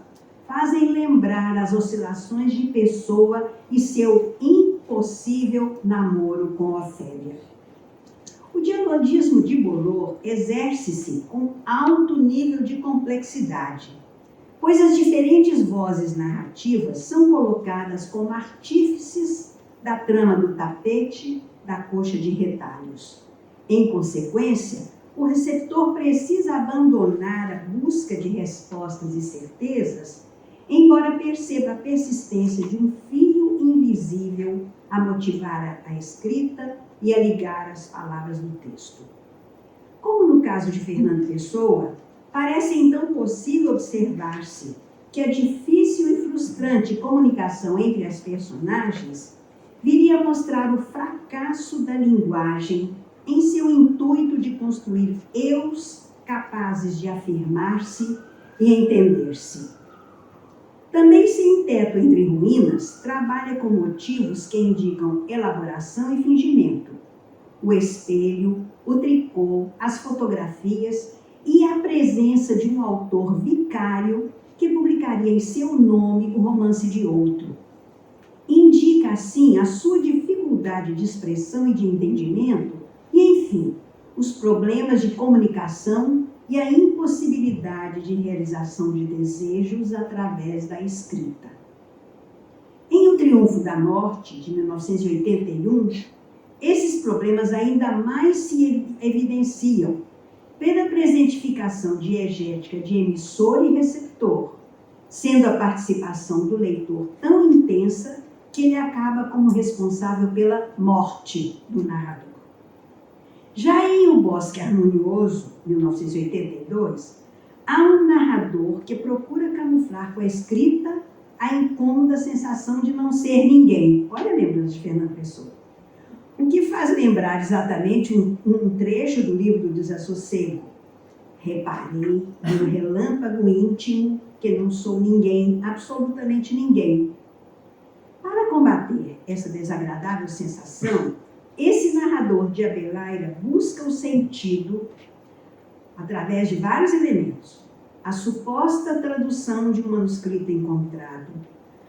fazem lembrar as oscilações de Pessoa e seu impossível namoro com Ofélia. O dialogismo de Bolor exerce-se com alto nível de complexidade, pois as diferentes vozes narrativas são colocadas como artífices da trama do tapete, da coxa de retalhos. Em consequência, o receptor precisa abandonar a busca de respostas e certezas, embora perceba a persistência de um fio invisível a motivar a escrita e a ligar as palavras do texto. Como no caso de Fernando Pessoa, parece então possível observar-se que a difícil e frustrante comunicação entre as personagens viria a mostrar o fracasso da linguagem em seu intuito de construir eus capazes de afirmar-se e entender-se. Também Sem Teto Entre Ruínas trabalha com motivos que indicam elaboração e fingimento, o espelho, o tricô, as fotografias e a presença de um autor vicário que publicaria em seu nome o romance de outro. Indica, assim, a sua dificuldade de expressão e de entendimento e, enfim, os problemas de comunicação e a impossibilidade de realização de desejos através da escrita. Em O Triunfo da Morte, de 1981, esses problemas ainda mais se evidenciam pela presentificação diegética de emissor e receptor, sendo a participação do leitor tão intensa que ele acaba como responsável pela morte do narrador. Já em O Bosque Harmonioso, 1982, há um narrador que procura camuflar com a escrita a incômoda sensação de não ser ninguém. Olha a lembrança de Fernando Pessoa. O que faz lembrar exatamente um trecho do livro do Desassossego. Reparei no relâmpago íntimo que não sou ninguém, absolutamente ninguém. Para combater essa desagradável sensação, esse narrador de Abelaira busca o sentido através de vários elementos. A suposta tradução de um manuscrito encontrado,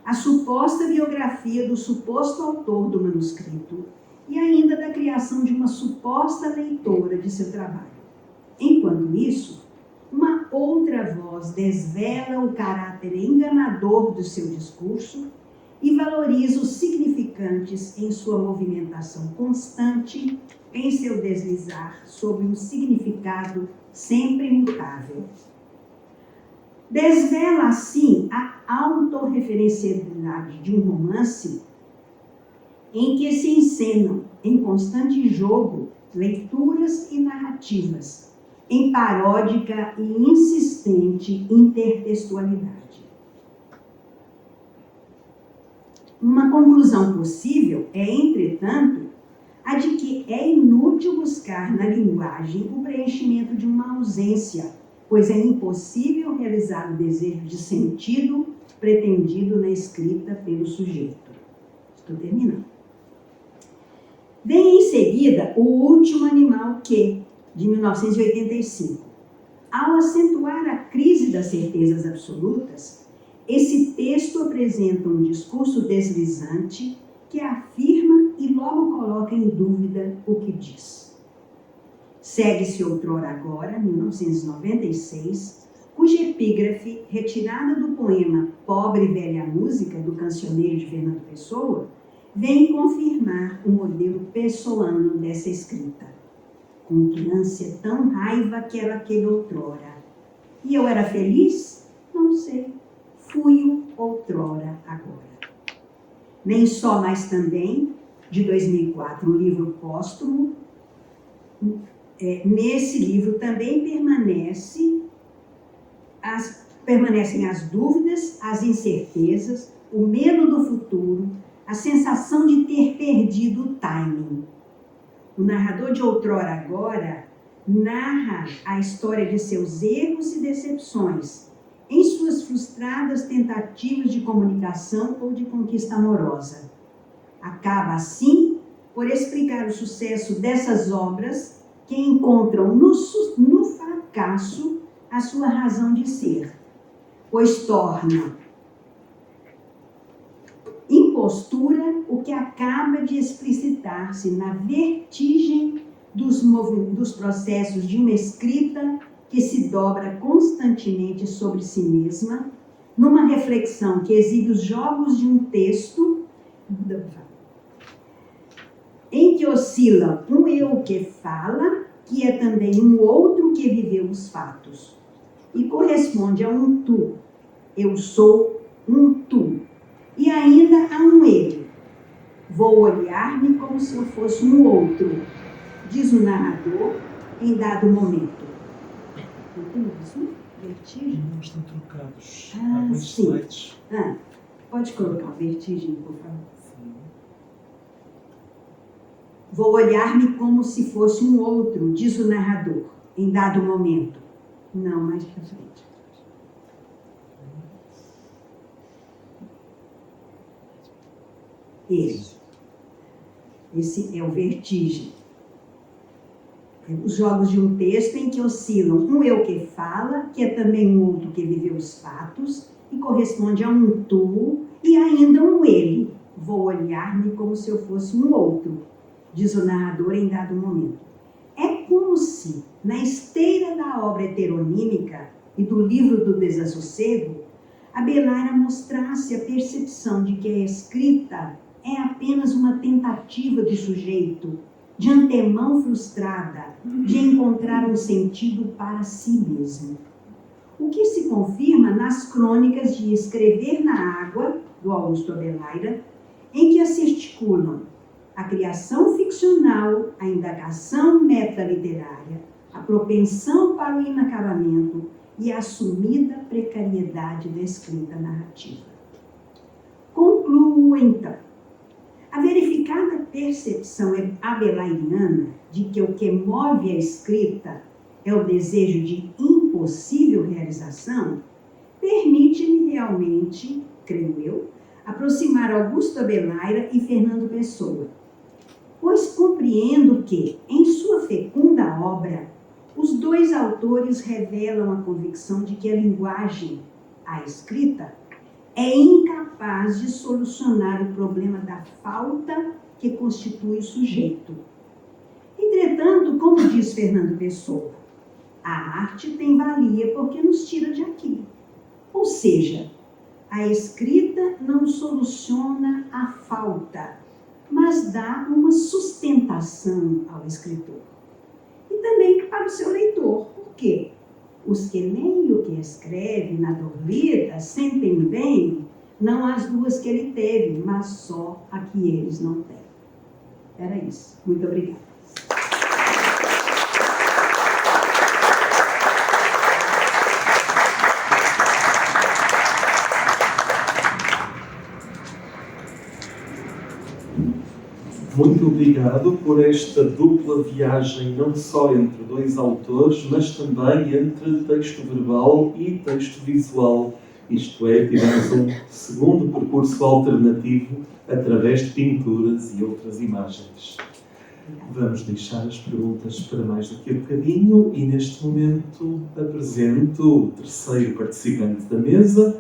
a suposta biografia do suposto autor do manuscrito e ainda da criação de uma suposta leitora de seu trabalho. Enquanto isso, uma outra voz desvela o caráter enganador do seu discurso e valoriza os significantes em sua movimentação constante, em seu deslizar sobre um significado sempre imutável. Desvela, assim, a autorreferencialidade de um romance em que se encenam, em constante jogo, leituras e narrativas, em paródica e insistente intertextualidade. Uma conclusão possível é, entretanto, a de que é inútil buscar na linguagem o preenchimento de uma ausência, pois é impossível realizar o desejo de sentido pretendido na escrita pelo sujeito. Estou terminando. Vem em seguida O Último Animal Que, de 1985. Ao acentuar a crise das certezas absolutas, esse texto apresenta um discurso deslizante que afirma e logo coloca em dúvida o que diz. Segue-se Outrora Agora, 1996, cuja epígrafe, retirada do poema Pobre e Velha Música, do cancioneiro de Fernando Pessoa, vem confirmar o modelo pessoano dessa escrita. Com que ânsia tão raiva quero aquele outrora, E eu era feliz? Não sei. Fui-o outrora, agora. Nem só, mas também, de 2004, um livro póstumo. Nesse livro também permanecem as dúvidas, as incertezas, o medo do futuro, a sensação de ter perdido o timing. O narrador de Outrora Agora narra a história de seus erros e decepções, em suas frustradas tentativas de comunicação ou de conquista amorosa. Acaba, assim, por explicar o sucesso dessas obras que encontram no fracasso a sua razão de ser, pois torna impostura o que acaba de explicitar-se na vertigem dos processos de uma escrita que se dobra constantemente sobre si mesma, numa reflexão que exibe os jogos de um texto em que oscila um eu que fala, que é também um outro que viveu os fatos, e corresponde a um tu. Eu sou um tu. E ainda a um ele. Vou olhar-me como se eu fosse um outro, diz o narrador em dado momento. Não tem isso? Vertigem? Não estão trocados. Ah, Há dois sim. slides. Pode colocar vertigem, por favor. Sim. Vou olhar-me como se fosse um outro, diz o narrador, em dado momento. Não, mais para frente. Esse é o vertigem. Os jogos de um texto em que oscilam um eu que fala, que é também um outro que viveu os fatos, e corresponde a um tu, e ainda um ele. Vou olhar-me como se eu fosse um outro, diz o narrador em dado momento. É como se, na esteira da obra heteronímica e do livro do desassossego, Abelard mostrasse a percepção de que a escrita é apenas uma tentativa do sujeito, de antemão frustrada, de encontrar um sentido para si mesmo. O que se confirma nas crônicas de Escrever na Água, do Augusto Abelard, em que se articulam a criação ficcional, a indagação metaliterária, a propensão para o inacabamento e a assumida precariedade da escrita narrativa. Concluo, então. A verificada percepção abelardiana de que o que move a escrita é o desejo de impossível realização permite-me realmente, creio eu, aproximar Augusto Abelard e Fernando Pessoa, pois compreendo que, em sua fecunda obra, os dois autores revelam a convicção de que a linguagem, a escrita, é incapaz de solucionar o problema da falta que constitui o sujeito. Entretanto, como diz Fernando Pessoa, a arte tem valia porque nos tira de aqui. Ou seja, a escrita não soluciona a falta, mas dá uma sustentação ao escritor. E também para o seu leitor. Por quê? Os que leem o que escreve na dor lida sentem bem, não as duas que ele teve, mas só a que eles não têm. Era isso. Muito obrigada. Muito obrigado por esta dupla viagem, não só entre dois autores, mas também entre texto verbal e texto visual. Isto é, tivemos um segundo percurso alternativo através de pinturas e outras imagens. Vamos deixar as perguntas para mais daqui a bocadinho e neste momento apresento o terceiro participante da mesa,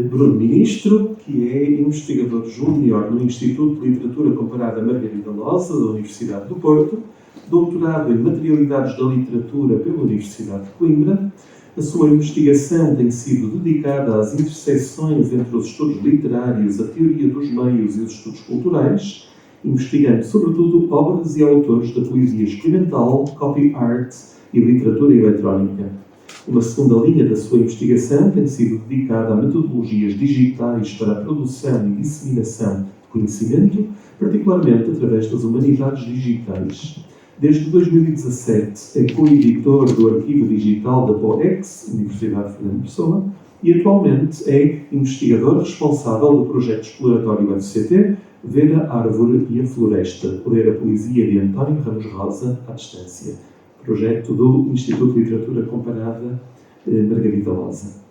Bruno Ministro, que é investigador júnior no Instituto de Literatura Comparada Margarida Losa, da Universidade do Porto, doutorado em Materialidades da Literatura pela Universidade de Coimbra. A sua investigação tem sido dedicada às interseções entre os estudos literários, a teoria dos meios e os estudos culturais, investigando sobretudo obras e autores da poesia experimental, copy art e literatura eletrónica. Uma segunda linha da sua investigação tem sido dedicada a metodologias digitais para a produção e disseminação de conhecimento, particularmente através das humanidades digitais. Desde 2017 é co-editor do arquivo digital da POEX, Universidade de Fernando Pessoa, e atualmente é investigador responsável do projeto exploratório FCT Ver a Árvore e a Floresta, ler a poesia de António Ramos Rosa à distância, projeto do Instituto de Literatura Comparada Margarida Rosa.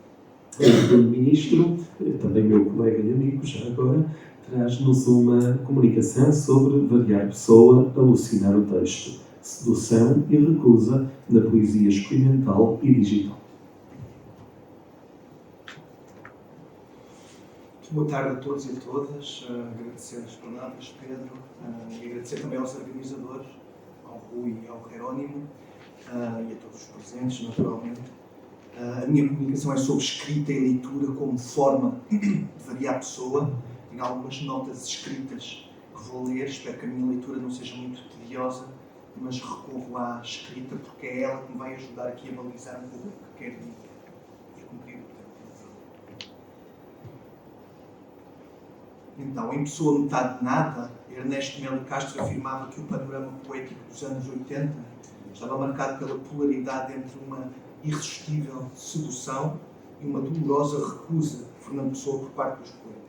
O segundo ministro, também meu colega e amigo, já agora, traz-nos uma comunicação sobre variar pessoa, alucinar o texto, sedução e recusa na poesia experimental e digital. Boa tarde a todos e a todas. Agradecer as palavras, Pedro, e agradecer também aos organizadores, ao Rui e ao Jerónimo, e a todos os presentes, naturalmente. A minha comunicação é sobre escrita e leitura como forma de variar a pessoa. Tenho algumas notas escritas que vou ler, espero que a minha leitura não seja muito tediosa, mas recorro à escrita porque é ela que me vai ajudar aqui a balizar um pouco o que quero dizer e a cumprir o tempo. Então, em Pessoa Metade de Nada, Ernesto Melo Castro afirmava que o panorama poético dos anos 80 estava marcado pela polaridade entre uma irresistível sedução e uma dolorosa recusa de Fernando Pessoa por parte dos poetas.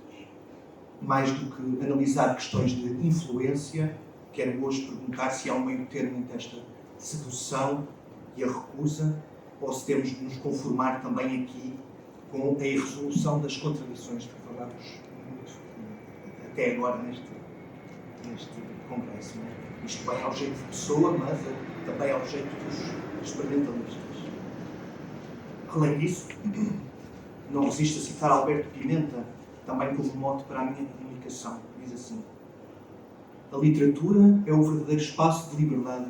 Mais do que analisar questões de influência, quero hoje perguntar se há um meio termo entre esta sedução e a recusa, ou se temos de nos conformar também aqui com a irresolução das contradições de que falamos até agora neste congresso. Isto bem ao jeito de Pessoa, mas também ao jeito dos experimentalistas. Além disso, não resisto a citar Alberto Pimenta, também como mote para a minha comunicação. Diz assim: a literatura é o verdadeiro espaço de liberdade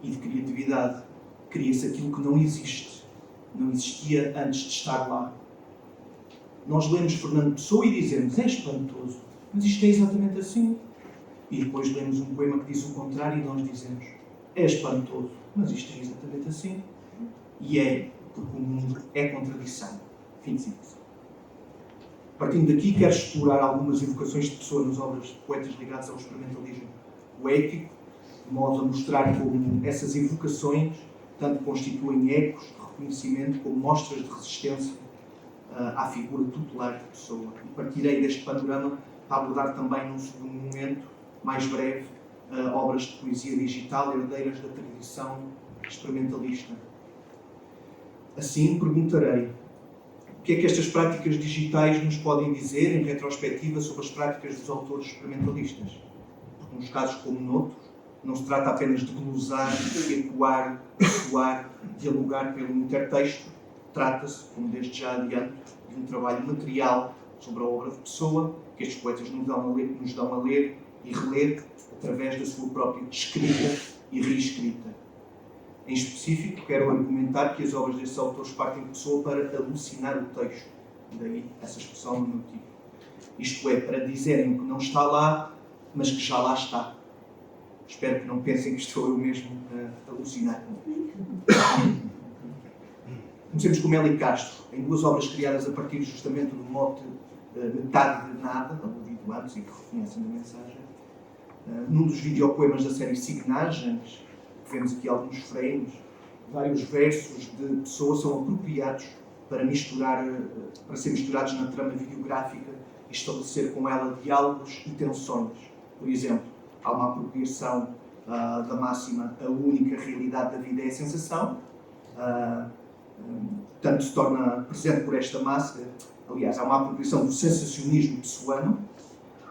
e de criatividade. Cria-se aquilo que não existe, não existia antes de estar lá. Nós lemos Fernando Pessoa e dizemos: é espantoso, mas isto é exatamente assim. E depois lemos um poema que diz o contrário e nós dizemos: é espantoso, mas isto é exatamente assim. E é, porque o mundo é contradição. Fim de citação. Partindo daqui, quero explorar algumas evocações de Pessoa nas obras de poetas ligados ao experimentalismo poético, de modo a mostrar como essas evocações tanto constituem ecos de reconhecimento como mostras de resistência à figura tutelar de Pessoa. E partirei deste panorama para abordar também, num segundo momento, mais breve, obras de poesia digital herdeiras da tradição experimentalista. Assim, perguntarei: o que é que estas práticas digitais nos podem dizer, em retrospectiva, sobre as práticas dos autores experimentalistas? Porque, nos casos como noutros, não se trata apenas de glosar, ecoar, soar, dialogar pelo intertexto. Trata-se, como desde já adianto, de um trabalho material sobre a obra de Pessoa, que estes poetas nos dão a ler e reler através da sua própria escrita e reescrita. Em específico, quero argumentar que as obras destes autores partem de Pessoa para alucinar o texto, e daí essa expressão no meu título. Isto é, para dizerem o que não está lá, mas que já lá está. Espero que não pensem que estou eu mesmo a alucinar. Comecemos com Melo Castro, em duas obras criadas a partir justamente do mote Metade de Nada, aludido antes e que reconhecem a mensagem. Num dos videopoemas da série Signagens, vemos aqui alguns frames, vários versos de Pessoa são apropriados para ser misturados na trama videográfica e estabelecer com ela diálogos e tensões. Por exemplo, há uma apropriação da máxima: a única realidade da vida é a sensação. Tanto se torna presente por esta máxima. Aliás, há uma apropriação do sensacionismo pessoano,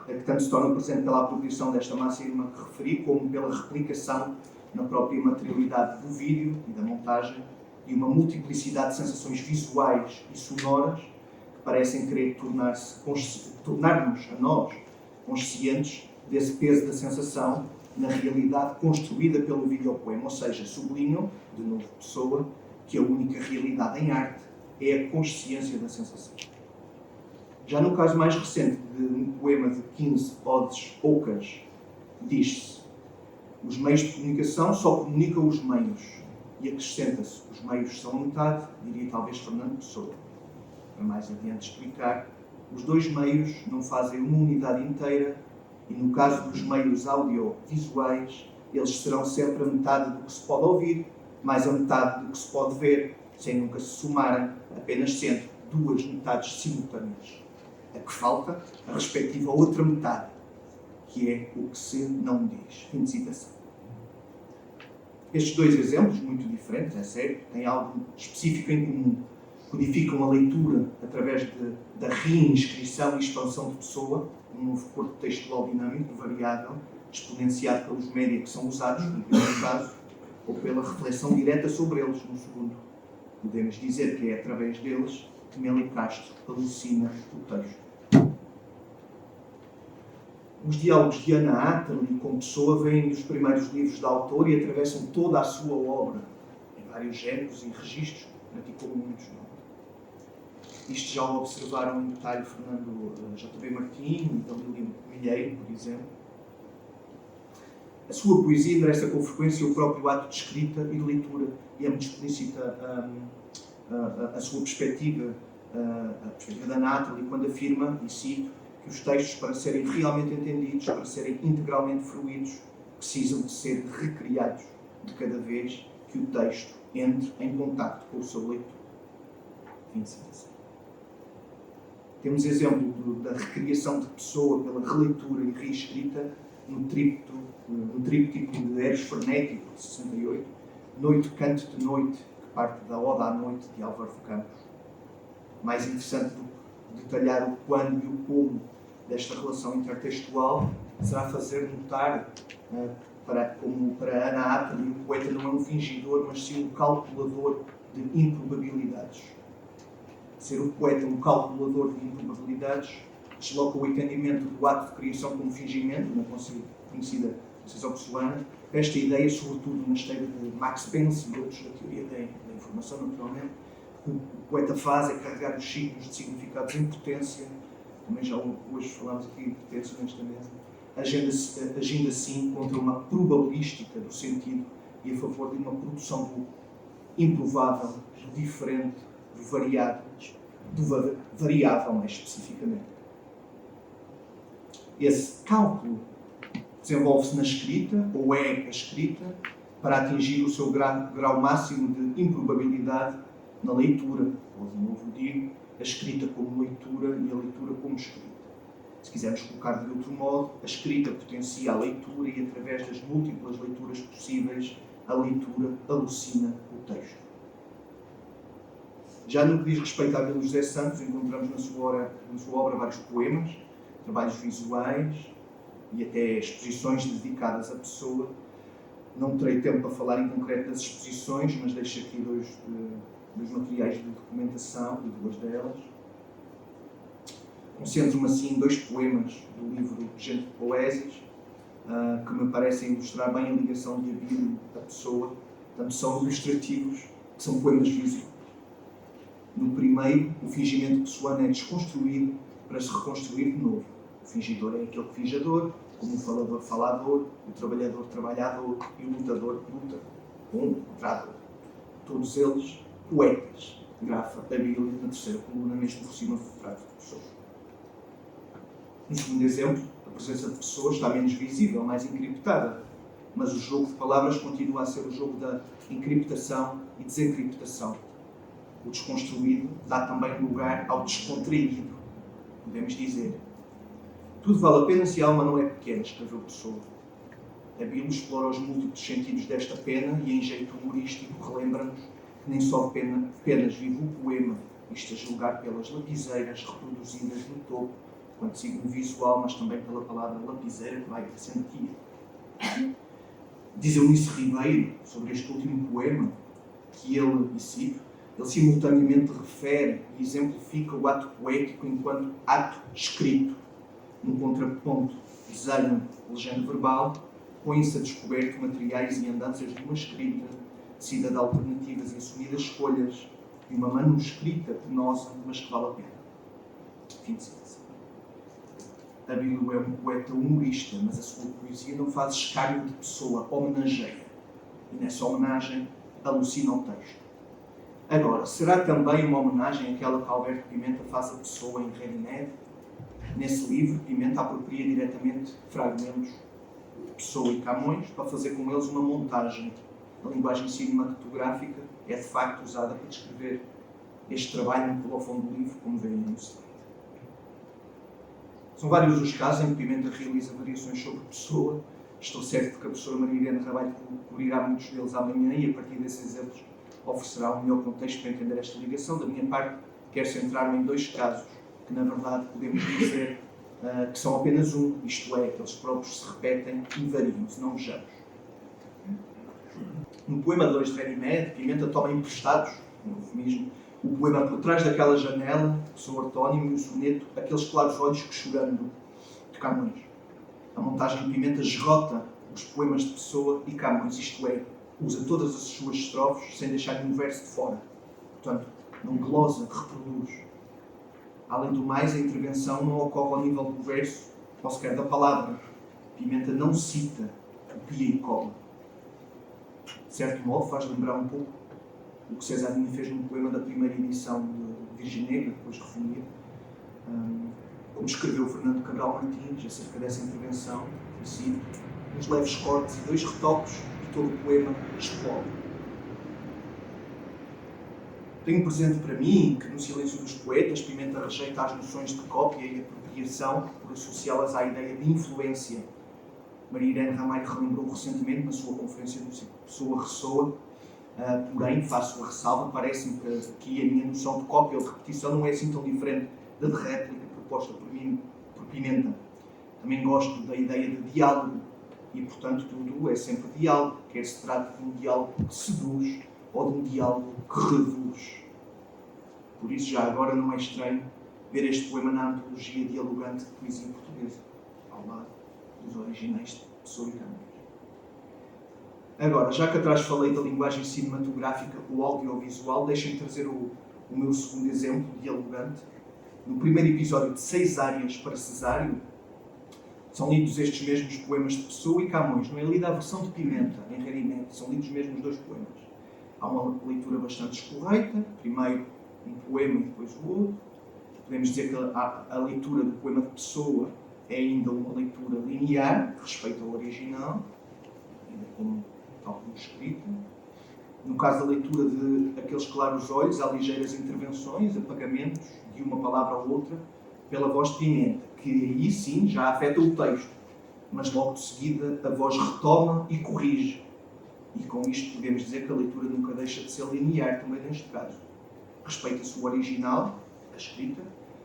que tanto se torna presente pela apropriação desta máxima que referi, como pela replicação na própria materialidade do vídeo e da montagem, e uma multiplicidade de sensações visuais e sonoras que parecem querer tornar-nos a nós conscientes desse peso da sensação na realidade construída pelo videopoema. Ou seja, sublinham, de novo Pessoa, que a única realidade em arte é a consciência da sensação. Já no caso mais recente de um poema de 15 odes ocas, diz-se: os meios de comunicação só comunicam os meios. e acrescenta-se: os meios são a metade, diria talvez Fernando Pessoa. Para mais adiante explicar, os dois meios não fazem uma unidade inteira e, no caso dos meios audiovisuais, eles serão sempre a metade do que se pode ouvir, mais a metade do que se pode ver, sem nunca se somarem, apenas sendo duas metades simultâneas. A que falta, a respectiva outra metade, que é o que se não diz. Fim de citação. Estes dois exemplos, muito diferentes, é certo, têm algo específico em comum. Codificam a leitura através da reinscrição e expansão de Pessoa, um novo corpo textual dinâmico, variável, exponenciado pelos média que são usados, no primeiro caso, ou pela reflexão direta sobre eles, no segundo. Podemos dizer que é através deles que Meli Castro alucina o texto. Os diálogos de Hannah Atterley com Pessoa vêm dos primeiros livros da autora e atravessam toda a sua obra, em vários géneros e registros, praticou muitos. Isto já o observaram em detalhe Fernando J.B. Martins e Dalílio Milheiro, por exemplo. A sua poesia endereça com frequência o próprio ato de escrita e de leitura e é muito explícita a sua perspectiva, a perspectiva da Hannah Atterley, quando afirma, e cito, que os textos, para serem realmente entendidos, para serem integralmente fruídos, precisam de ser recriados de cada vez que o texto entre em contacto com o seu leitor. Fim de citação. Temos exemplo da recriação de Pessoa pela releitura e reescrita no tríptico de Eros Frenético, de 68, Noite, Canto de Noite, que parte da Oda à Noite, de Álvaro de Campos. Mais interessante do que detalhar o quando e o como desta relação intertextual será fazer notar, como para Hannah Atterley, o poeta não é um fingidor, mas sim um calculador de improbabilidades. Ser o poeta um calculador de improbabilidades desloca o entendimento do ato de criação como fingimento, na conhecida decisão pessoana. Esta ideia, sobretudo na esteira de Max Pence e outros da teoria da informação, naturalmente, o que o poeta faz é carregar os signos de significados em potência, também já hoje falámos aqui de potência nesta mesa, agindo assim contra uma probabilística do sentido e a favor de uma produção do improvável, do diferente, do variado, do variável mais especificamente. Esse cálculo desenvolve-se na escrita, ou é a escrita, para atingir o seu grau máximo de improbabilidade na leitura, ou de novo digo, a escrita como leitura e a leitura como escrita. Se quisermos colocar de outro modo, a escrita potencia a leitura e, através das múltiplas leituras possíveis, a leitura alucina o texto. Já no que diz respeito à Bíblia José Santos, encontramos na sua obra vários poemas, trabalhos visuais e até exposições dedicadas à Pessoa. Não terei tempo para falar em concreto das exposições, mas deixo aqui dois materiais de documentação e duas delas. Concentro-me assim em dois poemas do livro Gente de Poésias, que me parecem ilustrar bem a ligação de Abílio à Pessoa. Tanto são ilustrativos, que são poemas visíveis. No primeiro, o fingimento pessoano é desconstruído para se reconstruir de novo. O fingidor é aquele que finge a dor, como o falador falador, o trabalhador trabalhador e o lutador luta, contra a dor. Todos eles poetas, grafa Abílio na terceira coluna, mesmo por cima do retrato de Pessoa. No segundo exemplo, a presença de Pessoa está menos visível, mais encriptada, mas o jogo de palavras continua a ser o jogo da encriptação e desencriptação. O desconstruído dá também lugar ao descontraído. Podemos dizer: tudo vale a pena se a alma não é pequena, escreveu Pessoa. Abílio explora os múltiplos sentidos desta pena e, em jeito humorístico, relembra-nos que nem só penas vive o poema, isto a julgar pelas lapiseiras reproduzidas no topo, quanto signo visual, mas também pela palavra lapiseira que vai crescendo aqui. Diz Eunice Ribeiro, sobre este último poema, que ele, e cito, ele simultaneamente refere e exemplifica o ato poético enquanto ato escrito. No contraponto, desenho, legenda verbal, põem-se a descoberto materiais e andanças de uma escrita, tecida de alternativas e assumidas escolhas, de uma manuscrita penosa, mas que vale a pena. Fim de citação. Abílio é um poeta humorista, mas a sua poesia não faz escárnio de Pessoa, homenageia. E nessa homenagem alucina o texto. Agora, será também uma homenagem àquela que Alberto Pimenta faz a Pessoa em Ready-Made? Nesse livro, Pimenta apropria diretamente fragmentos de Pessoa e Camões para fazer com eles uma montagem. A linguagem cinematográfica é de facto usada para descrever este trabalho no colofão do livro, como veem no slide. São vários os casos em que Pimenta realiza variações sobre Pessoa. Estou certo que a professora Maria Irene Ramalho cobrirá muitos deles amanhã e, a partir desses exemplos, oferecerá um melhor contexto para entender esta ligação. Da minha parte, quero centrar-me em 2 casos que, na verdade, podemos dizer que são apenas um, isto é, que eles próprios se repetem e variam, se não vejamos. No poema 2 de Ready-Made, Pimenta toma emprestados, no eufemismo, o poema Por Trás daquela Janela, de São Ortónimo, e o soneto Aqueles Claros Olhos que Chorando, de Camões. A montagem de Pimenta esgota os poemas de Pessoa e Camões, isto é, usa todas as suas estrofes sem deixar nenhum verso de fora. Portanto, não glosa, reproduz. Além do mais, a intervenção não ocorre ao nível do verso ou sequer da palavra. Pimenta não cita, copia e cola. De certo modo, faz lembrar um pouco o que Cesarini fez no poema da primeira edição de Virgem Negra, depois refundido, como escreveu Fernando Cabral Martins acerca dessa intervenção, assim, uns leves cortes e 2 retoques e todo o poema explode. Tenho presente para mim que no Silêncio dos Poetas Pimenta rejeita as noções de cópia e apropriação por associá-las à ideia de influência. Maria Irene Ramalho relembrou recentemente na sua conferência do ciclo Pessoa Ressoa, porém, faço a ressalva, parece-me que aqui a minha noção de cópia ou de repetição não é assim tão diferente da de réplica proposta por Pimenta. Também gosto da ideia de diálogo e, portanto, tudo é sempre diálogo, quer se trate de um diálogo que seduz ou de um diálogo que reduz. Por isso, já agora não é estranho ver este poema na antologia dialogante de poesia portuguesa, ao lado dos originais de Pessoa e Camões. Agora, já que atrás falei da linguagem cinematográfica ou audiovisual, deixem-me trazer o meu segundo exemplo dialogante. No primeiro episódio de 6 áreas para Cesário, são lidos estes mesmos poemas de Pessoa e Camões. Não é lida a versão de Pimenta, em Ready-Made, são lidos mesmo os 2 poemas. Há uma leitura bastante escorreita, primeiro um poema e depois o outro. Podemos dizer que a leitura do poema de Pessoa é ainda uma leitura linear, respeito ao original, ainda tal como escrita. No caso da leitura de Aqueles Claros Olhos, há ligeiras intervenções, apagamentos de uma palavra ou outra, pela voz de Pimenta, que aí sim já afeta o texto, mas logo de seguida a voz retoma e corrige. E com isto podemos dizer que a leitura nunca deixa de ser linear, também neste caso. Respeita-se o original, a escrita,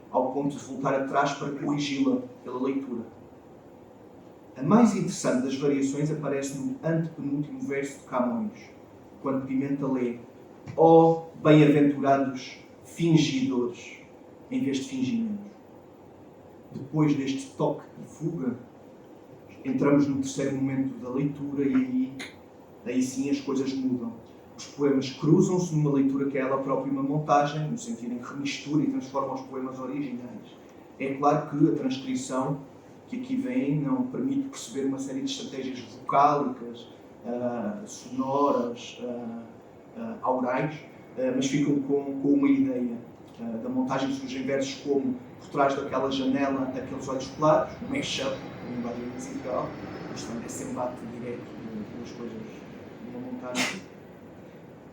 ao ponto de voltar atrás para corrigi-la pela leitura. A mais interessante das variações aparece no antepenúltimo verso de Camões, quando Pimenta lê ó bem-aventurados fingidores, em vez de fingimentos. Depois deste toque de fuga, entramos no terceiro momento da leitura e aí sim as coisas mudam. Os poemas cruzam-se numa leitura que é ela própria uma montagem, no sentido em que remistura e transforma os poemas originais. É claro que a transcrição que aqui vem não permite perceber uma série de estratégias vocálicas, sonoras, aurais, mas ficam com uma ideia. Da montagem surgem versos como Por Trás daquela Janela, Aqueles Olhos Claros, um mashup, uma linguagem musical, isto é esse embate direto de duas coisas numa montagem.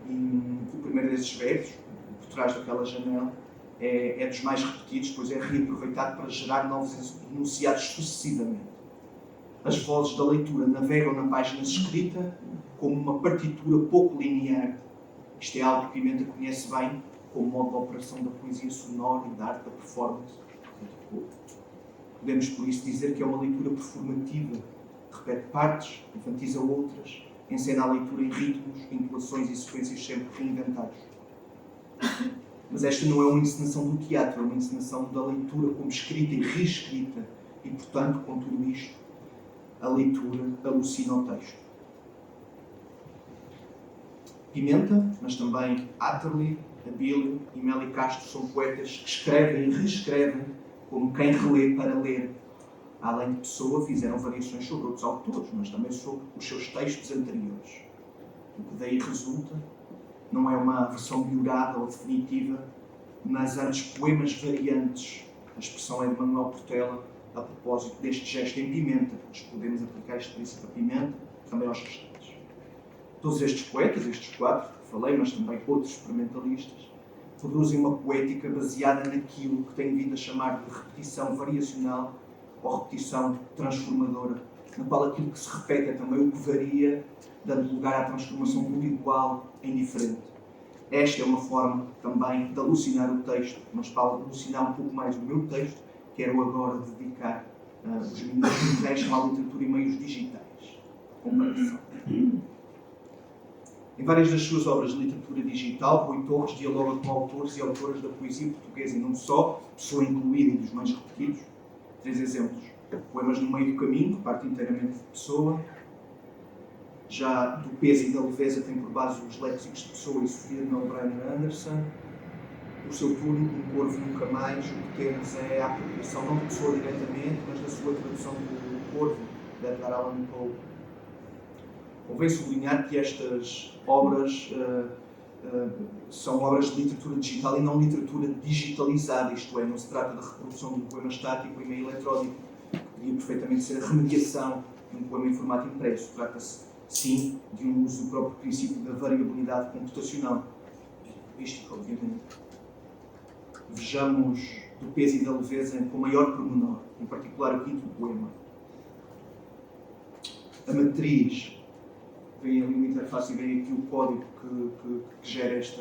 E o primeiro desses versos, Por Trás daquela Janela, é dos mais repetidos, pois é reaproveitado para gerar novos enunciados sucessivamente. As vozes da leitura navegam na página escrita como uma partitura pouco linear. Isto é algo que Pimenta conhece bem como modo de operação da poesia sonora e da arte da performance. Podemos, por isso, dizer que é uma leitura performativa. Repete partes, enfatiza outras, encena a leitura em ritmos, intuações e sequências sempre reinventados. Mas esta não é uma encenação do teatro, é uma encenação da leitura como escrita e reescrita. E, portanto, com tudo isto, a leitura alucina o texto. Pimenta, mas também Atterley, Abílio e Meli Castro são poetas que escrevem e reescrevem como quem relê para ler. Além de Pessoa, fizeram variações sobre outros autores, mas também sobre os seus textos anteriores. O que daí resulta não é uma versão melhorada ou definitiva, mas antes poemas variantes. A expressão é de Manuel Portela, a propósito deste gesto em pimenta. Nós podemos aplicar este princípio à pimenta, também aos restantes. Todos estes poetas, estes 4 que falei, mas também outros experimentalistas, produzem uma poética baseada naquilo que tem vindo a chamar de repetição variacional ou repetição transformadora, na qual aquilo que se repete é também o que varia, dando lugar à transformação do igual em diferente. Esta é uma forma também de alucinar o texto, mas para alucinar um pouco mais o meu texto, quero agora dedicar os minutos que restam à literatura e meios digitais. Comparação. Em várias das suas obras de literatura digital, Rui Torres dialoga com autores e autoras da poesia portuguesa, e não só, pessoa incluída e dos mais repetidos. 3 exemplos. Poemas no Meio do Caminho, que parte inteiramente de Pessoa. Já do Peso e da Leveza tem por base os léxicos de Pessoa e Sofia de Melbrenner Anderson. O seu turno, Um Corvo Nunca Mais, o que temos é a apropriação não de Pessoa diretamente, mas da sua tradução do Corvo, de Edgar Allan Poe. Convém sublinhar que estas obras são obras de literatura digital e não literatura digitalizada, isto é, não se trata da reprodução de um poema estático em meio eletrónico, que podia perfeitamente ser a remediação de um poema em formato impresso. Trata-se, sim, de um uso do próprio princípio da variabilidade computacional, linguística, obviamente. Vejamos do Peso e da Leveza com maior pormenor, em particular o 5º poema. A matriz. Vem ali uma interface e vem aqui o código que gera esta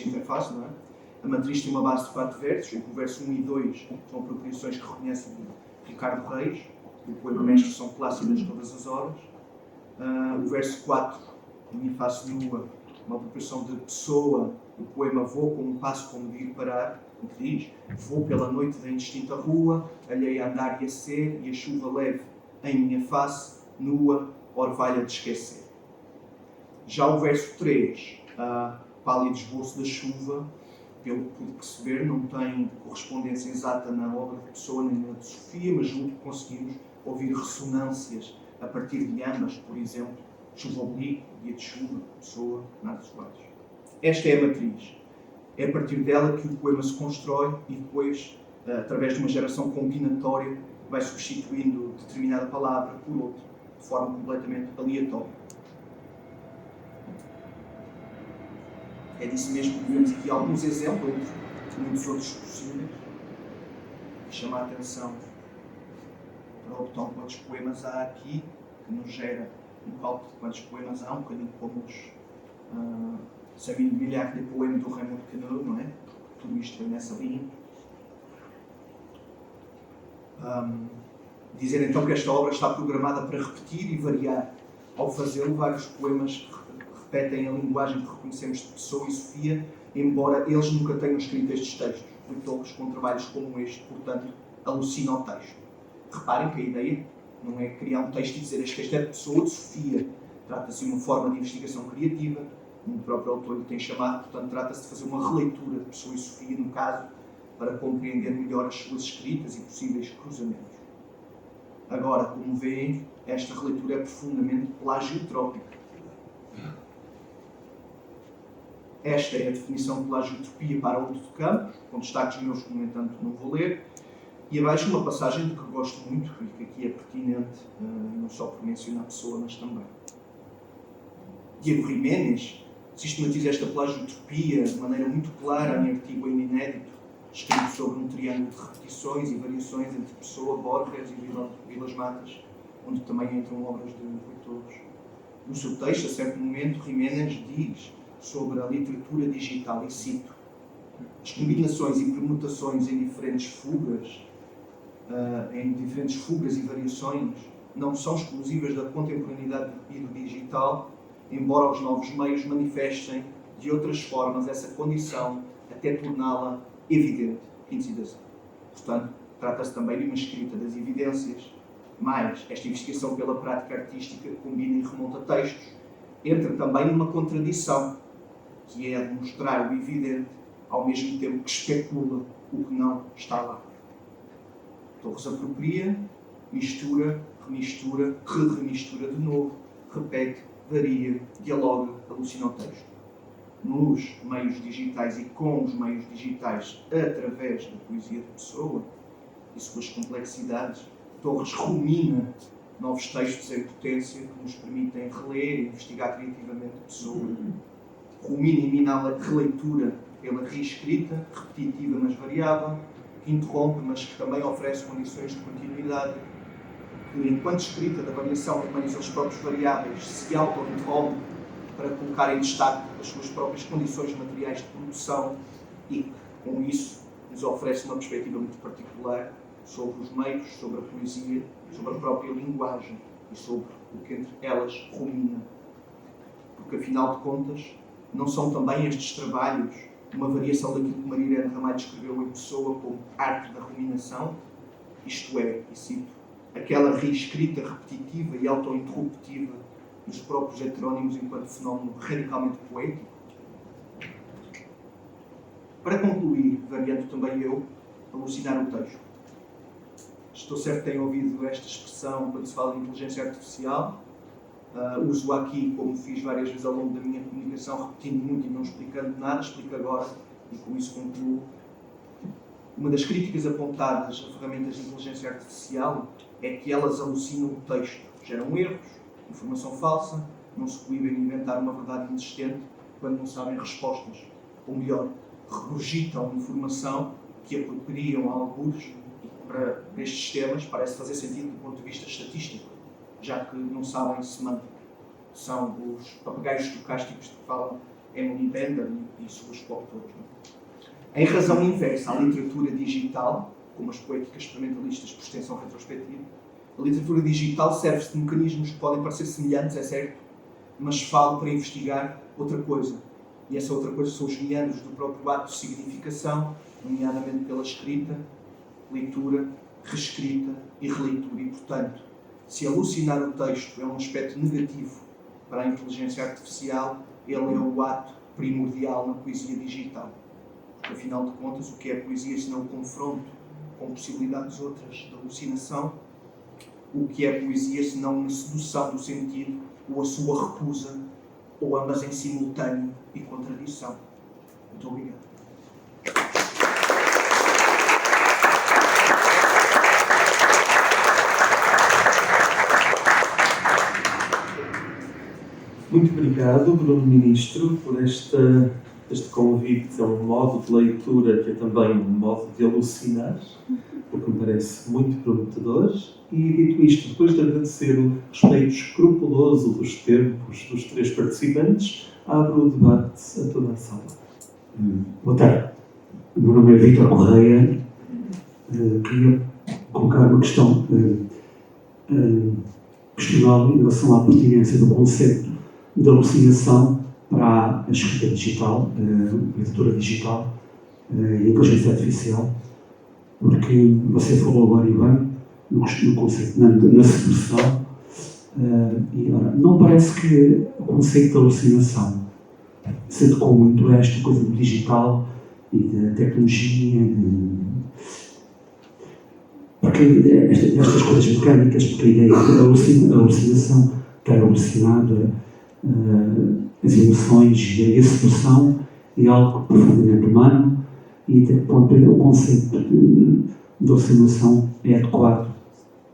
interface, não é? A matriz tem uma base de 4 versos, em que o verso 1 e 2 são apropriações que reconhecem Ricardo Reis, o poema Mestre são plácidas todas as horas. O verso 4, minha face nua, uma apropriação de Pessoa, o poema Vou com um passo como de ir parar, o que diz: vou pela noite da indistinta rua, alheia a andar e a ser, e a chuva leve em minha face, nua, orvalha de esquecer. Já o verso 3, pálido esboço da chuva, pelo que pude perceber, não tem correspondência exata na obra de Pessoa nem na de Sofia, mas julgo que conseguimos ouvir ressonâncias a partir de ambas, por exemplo, Chuva oblíqua, Dia de Chuva, Pessoa, Nardo Soares. Esta é a matriz. É a partir dela que o poema se constrói e depois, através de uma geração combinatória, vai substituindo determinada palavra por outra, de forma completamente aleatória. É disso mesmo que vemos aqui alguns exemplos, entre muitos outros possíveis, que chama a atenção para o botão quantos poemas há aqui, que nos gera um cálculo de quantos poemas há, um bocadinho como os 100 milhares de poemas do Raymond Queneau, não é? Tudo isto vem nessa linha. Dizer então que esta obra está programada para repetir e variar. Ao fazê-lo, vários poemas repetem a linguagem que reconhecemos de Pessoa e Sofia, embora eles nunca tenham escrito estes textos. Rui Torres, com trabalhos como este, portanto, alucina o texto. Reparem que a ideia não é criar um texto e dizer que este é de Pessoa de Sofia. Trata-se de uma forma de investigação criativa, como o próprio autor lhe tem chamado, portanto, trata-se de fazer uma releitura de Pessoa e Sofia, no caso, para compreender melhor as suas escritas e possíveis cruzamentos. Agora, como veem, esta releitura é profundamente plagiotrópica. Esta é a definição de plagiotropia para Haroldo de Campos, com destaques meus que, no entanto, não vou ler. E abaixo uma passagem de que gosto muito e que aqui é pertinente, não só por mencionar a Pessoa, mas também. Diego Jiménez sistematiza esta plagiotropia de maneira muito clara em artigo ainda inédito, escrito sobre um triângulo de repetições e variações entre Pessoa, Borges e Vilas Matas, onde também entram obras de Rui Torres. No seu texto, a certo momento, Jiménez diz sobre a literatura digital, e cito: as combinações e permutações em diferentes fugas e variações não são exclusivas da contemporaneidade e do digital, embora os novos meios manifestem de outras formas essa condição até torná-la evidente. Fim de citação. Portanto, trata-se também de uma escrita das evidências, mas esta investigação pela prática artística combina e remonta textos, entra também numa contradição, que é a de mostrar o evidente ao mesmo tempo que especula o que não está lá. Torres apropria, mistura, remistura, remistura de novo, repete, varia, dialoga, alucina o texto. nos meios digitais e com os meios digitais através da poesia de Pessoa e suas complexidades, Torres rumina novos textos em potência que nos permitem reler e investigar criativamente Pessoa. Rumina e mina a releitura pela reescrita, repetitiva mas variável, que interrompe mas que também oferece condições de continuidade, que enquanto escrita da variação de meios aos próprios variáveis se auto-interrompe para colocar em destaque as suas próprias condições materiais de produção e que, com isso, nos oferece uma perspectiva muito particular sobre os meios, sobre a poesia, sobre a própria linguagem e sobre o que entre elas rumina. Porque, afinal de contas, não são também estes trabalhos uma variação daquilo que Maria Irene Ramalho descreveu em Pessoa como arte da ruminação? Isto é, e cito, aquela reescrita repetitiva e auto-interruptiva dos próprios heterónimos enquanto fenómeno radicalmente poético? Para concluir, variando também eu, alucinar o texto. Estou certo que têm ouvido esta expressão quando se fala de inteligência artificial. Uso-a aqui, como fiz várias vezes ao longo da minha comunicação, repetindo muito e não explicando nada, explico agora e com isso concluo. Uma das críticas apontadas a ferramentas de inteligência artificial é que elas alucinam o texto, geram erros, informação falsa, não se coíbem de inventar uma verdade inexistente quando não sabem respostas. Ou melhor, regurgitam informação que apropriam a algures e para estes temas parece fazer sentido do ponto de vista estatístico, já que não sabem semântica. São os papagaios estocásticos que falam Emily Bender e seus coautores. Em razão inversa, a literatura digital, como as poéticas experimentalistas por extensão retrospectiva, a literatura digital serve-se de mecanismos que podem parecer semelhantes, é certo, mas falo para investigar outra coisa. E essa outra coisa são os meandros do próprio ato de significação, nomeadamente pela escrita, leitura, reescrita e releitura. E, portanto, se alucinar o texto é um aspecto negativo para a inteligência artificial, ele é o ato primordial na poesia digital. Porque, afinal de contas, o que é poesia senão o confronto com possibilidades outras de alucinação? O que é poesia senão uma sedução do sentido ou a sua recusa, ou ambas em simultâneo e contradição? Muito obrigado. Muito obrigado, Bruno Ministro, por este convite a um modo de leitura que é também um modo de alucinar, porque me parece muito prometedor. E, dito isto, depois de agradecer o respeito escrupuloso dos tempos dos três participantes, abro o debate a toda a sala. Boa tarde. O meu nome é Vítor Correia. Queria colocar uma questão questionável em relação à pertinência do conceito de alucinação para a escrita digital, a literatura digital e a inteligência artificial, porque você falou agora e bem no conceito, na sedução, e ora, não parece que o conceito de alucinação se adequou muito a esta coisa do digital e da tecnologia, porque estas coisas mecânicas, porque a ideia da alucinação, que é alucinado, as emoções e a sedução é algo profundamente humano e até que ponto o conceito de alucinação é adequado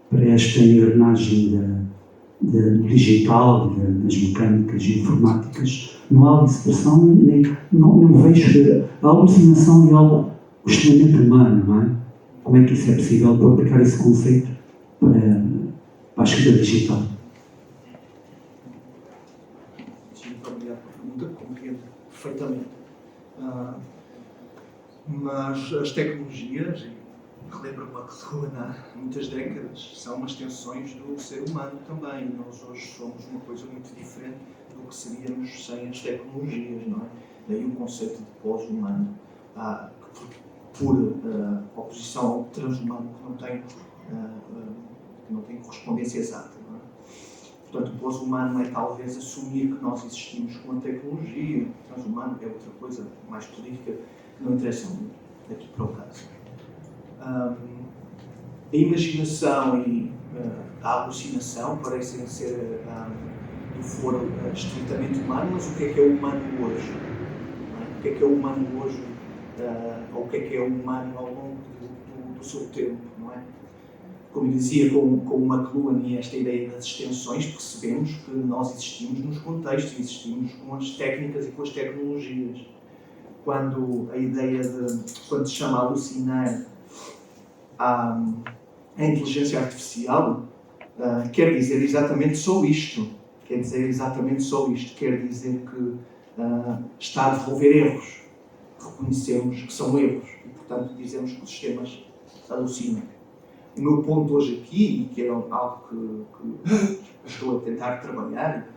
para esta engrenagem do digital, das mecânicas e informáticas. Não há sedução, não vejo a alucinação é algo extremamente humano, não é? Como é que isso é possível para aplicar esse conceito para a escrita digital? Muito obrigado pela pergunta, compreendo perfeitamente. Mas as tecnologias, e relembro-me há muitas décadas, são umas extensões do ser humano também. Nós hoje somos uma coisa muito diferente do que seríamos sem as tecnologias, não é? Daí o conceito de pós-humano, por oposição ao transhumano, que não tem correspondência exata, não é? Portanto, o pós-humano é talvez assumir que nós existimos com a tecnologia, o transhumano é outra coisa mais política que não interessa muito daqui para o caso. A imaginação e a alucinação parecem ser do foro estritamente humano, mas o que é o humano hoje? que é o humano hoje, ou o que é o humano ao longo do seu tempo, não é? Como dizia com o McLuhan e esta ideia das extensões, percebemos que nós existimos nos contextos, existimos com as técnicas e com as tecnologias. Quando quando se chama alucinar a inteligência artificial, quer dizer exatamente só isto. Quer dizer que está a devolver erros. Reconhecemos que são erros e, portanto, dizemos que os sistemas alucinam. O meu ponto hoje aqui, e que é algo que estou a tentar trabalhar,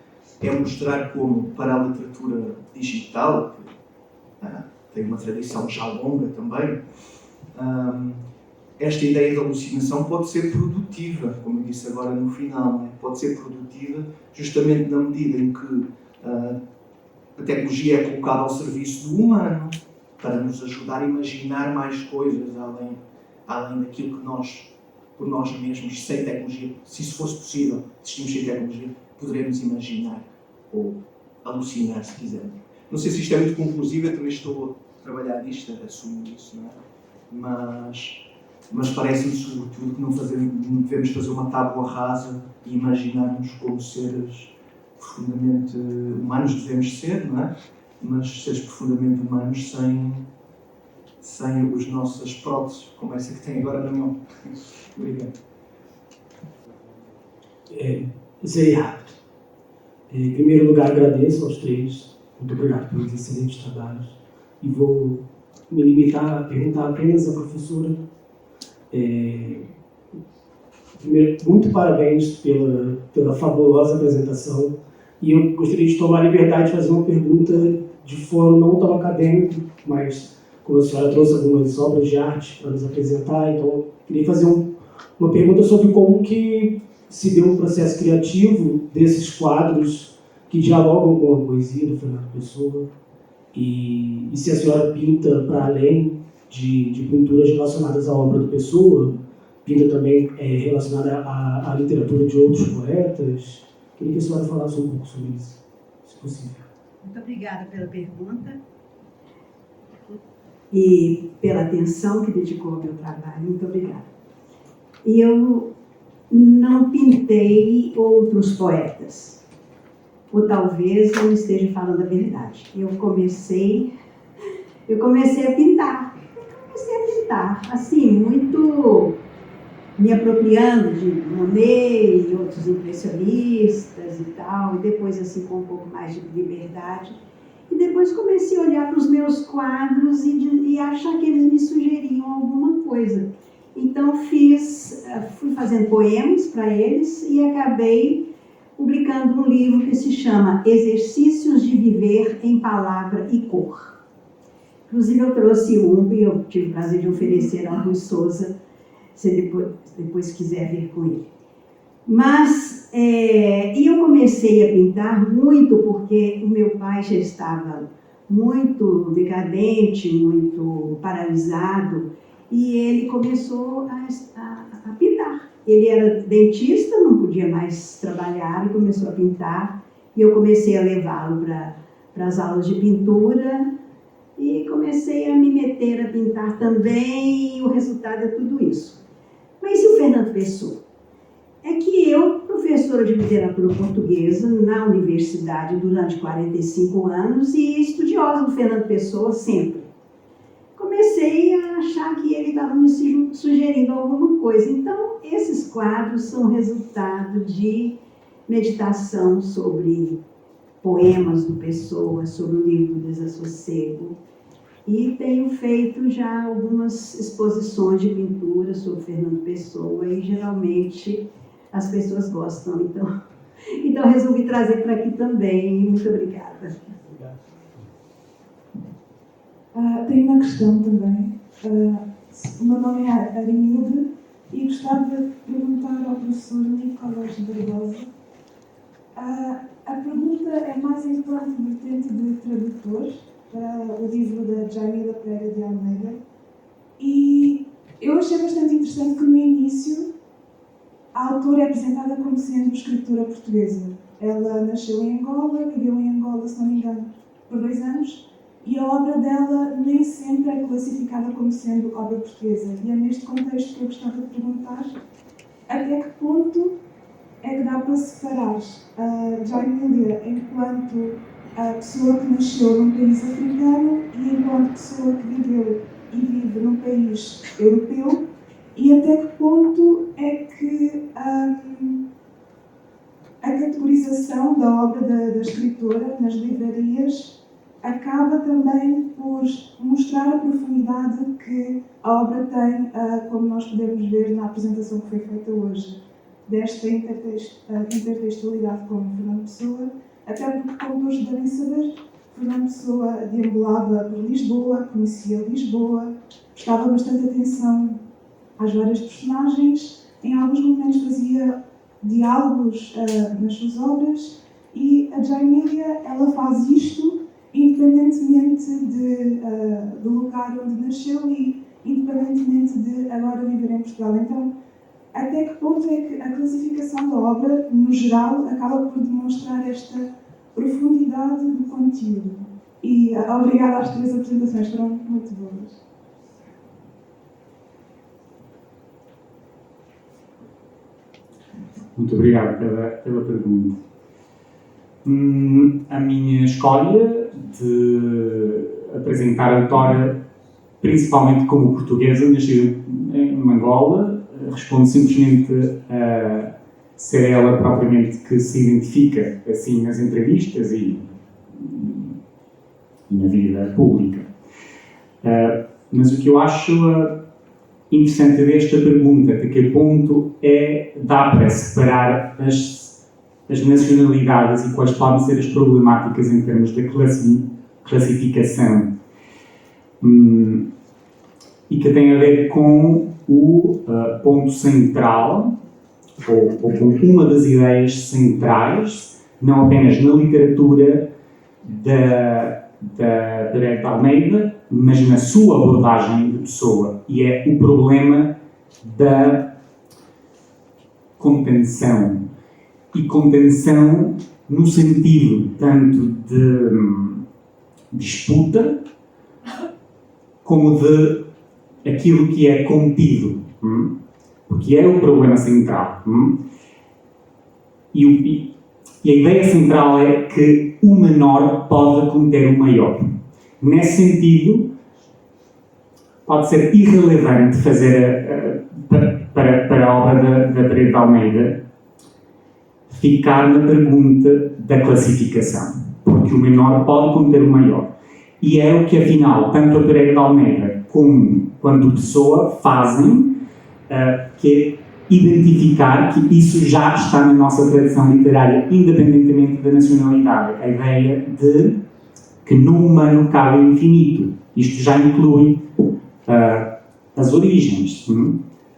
é mostrar como, para a literatura digital, que tem uma tradição já longa também, esta ideia de alucinação pode ser produtiva, como eu disse agora no final, né? Pode ser produtiva justamente na medida em que a tecnologia é colocada ao serviço do humano para nos ajudar a imaginar mais coisas além daquilo que nós, por nós mesmos, sem tecnologia, se isso fosse possível, existimos sem tecnologia, poderemos imaginar ou alucinar, se quisermos. Não sei se isto é muito conclusivo, eu também estou a trabalhar nisto, assumo isso, não é? Mas parece-me, sobretudo, que não devemos fazer uma tábua rasa e imaginar-nos como seres profundamente humanos, devemos ser, não é? Mas seres profundamente humanos sem as nossas próteses, como essa que tem agora na mão. Obrigado. Serei rápido. Em primeiro lugar, agradeço aos três. Muito obrigado pelos excelentes trabalhos. E vou me limitar a perguntar apenas à professora. Primeiro, muito parabéns pela fabulosa apresentação. E eu gostaria de tomar a liberdade de fazer uma pergunta de foro não tão acadêmico, mas como a senhora trouxe algumas obras de arte para nos apresentar, então queria fazer uma pergunta sobre como que se deu o processo criativo desses quadros que dialogam com a poesia do Fernando Pessoa e se a senhora pinta para além de pinturas relacionadas à obra do Pessoa, pinta também relacionada à literatura de outros poetas. Queria que a senhora falasse um pouco sobre isso, se possível. Muito obrigada pela pergunta e pela atenção que dedicou ao meu trabalho. Muito obrigada. Eu não pintei outros poetas, ou talvez eu esteja falando a verdade. Eu comecei a pintar. Assim, muito me apropriando de Monet e outros impressionistas e tal, e depois assim com um pouco mais de liberdade. E depois comecei a olhar para os meus quadros e achar que eles me sugeriam alguma coisa. Então fui fazendo poemas para eles e acabei publicando um livro que se chama Exercícios de Viver em Palavra e Cor. Inclusive eu trouxe e eu tive o prazer de oferecer ao Rui Souza, se depois quiser ver com ele. Mas, e eu comecei a pintar muito porque o meu pai já estava muito decadente, muito paralisado, e ele começou a pintar. Ele era dentista, não podia mais trabalhar, e começou a pintar, e eu comecei a levá-lo para as aulas de pintura, e comecei a me meter a pintar também, e o resultado é tudo isso. Mas e o Fernando Pessoa? É que eu, professora de literatura portuguesa na universidade durante 45 anos e estudiosa do Fernando Pessoa sempre, comecei a achar que ele estava me sugerindo alguma coisa. Então, esses quadros são resultado de meditação sobre poemas do Pessoa, sobre o livro do Desassossego. E tenho feito já algumas exposições de pintura sobre Fernando Pessoa e geralmente as pessoas gostam. Então resolvi trazer para aqui também. Muito obrigada. Tenho uma questão também. O meu nome é Arimilde e gostava de perguntar ao professor Nicolás Barbosa. A pergunta é mais enquanto vertente de tradutor para o livro da Jamila Pereira de Almeida. E eu achei bastante interessante que no início a autora é apresentada como sendo escritora portuguesa. Ela nasceu em Angola, viveu em Angola, se não me engano, por 2 anos, e a obra dela nem sempre é classificada como sendo obra portuguesa. E é neste contexto que eu gostava de perguntar até que ponto é que dá para separar a Jaimília enquanto a pessoa que nasceu num país africano e enquanto pessoa que viveu e vive num país europeu, e até que ponto é que a categorização da obra da escritora nas livrarias acaba também por mostrar a profundidade que a obra tem, como nós podemos ver na apresentação que foi feita hoje, desta intertextualidade com Fernando Pessoa, até porque, como todos devem saber, Fernando Pessoa deambulava por Lisboa, conhecia Lisboa, prestava bastante atenção às várias personagens, em alguns momentos fazia diálogos nas suas obras, e a Jaimília, ela faz isto independentemente do lugar onde nasceu e independentemente de agora viver em Portugal. Então, até que ponto é que a classificação da obra, no geral, acaba por demonstrar esta profundidade do conteúdo? E obrigada às 3 apresentações, foram muito boas. Muito obrigado pela pergunta. A minha escolha de apresentar a autora principalmente como portuguesa, nascida em Angola, responde simplesmente a ser ela propriamente que se identifica assim nas entrevistas e na vida pública. Mas o que eu acho interessante desta pergunta, de que ponto dá para separar as nacionalidades e quais podem ser as problemáticas em termos de classificação, e que tem a ver com o ponto central, ou com uma das ideias centrais, não apenas na literatura da Pereira de Almeida, mas na sua abordagem de Pessoa, e é o problema da contenção. E contenção no sentido tanto de disputa como de aquilo que é contido, porque é o problema central. E a ideia central é que o menor pode conter o maior. Nesse sentido, pode ser irrelevante fazer para a obra da Pereira de Almeida ficar na pergunta da classificação, porque o menor pode conter o maior. E é o que, afinal, tanto a Pereira de Almeida como quando Pessoa fazem, que é identificar que isso já está na nossa tradição literária, independentemente da nacionalidade. A ideia de que no humano cabe o infinito. Isto já inclui as origens,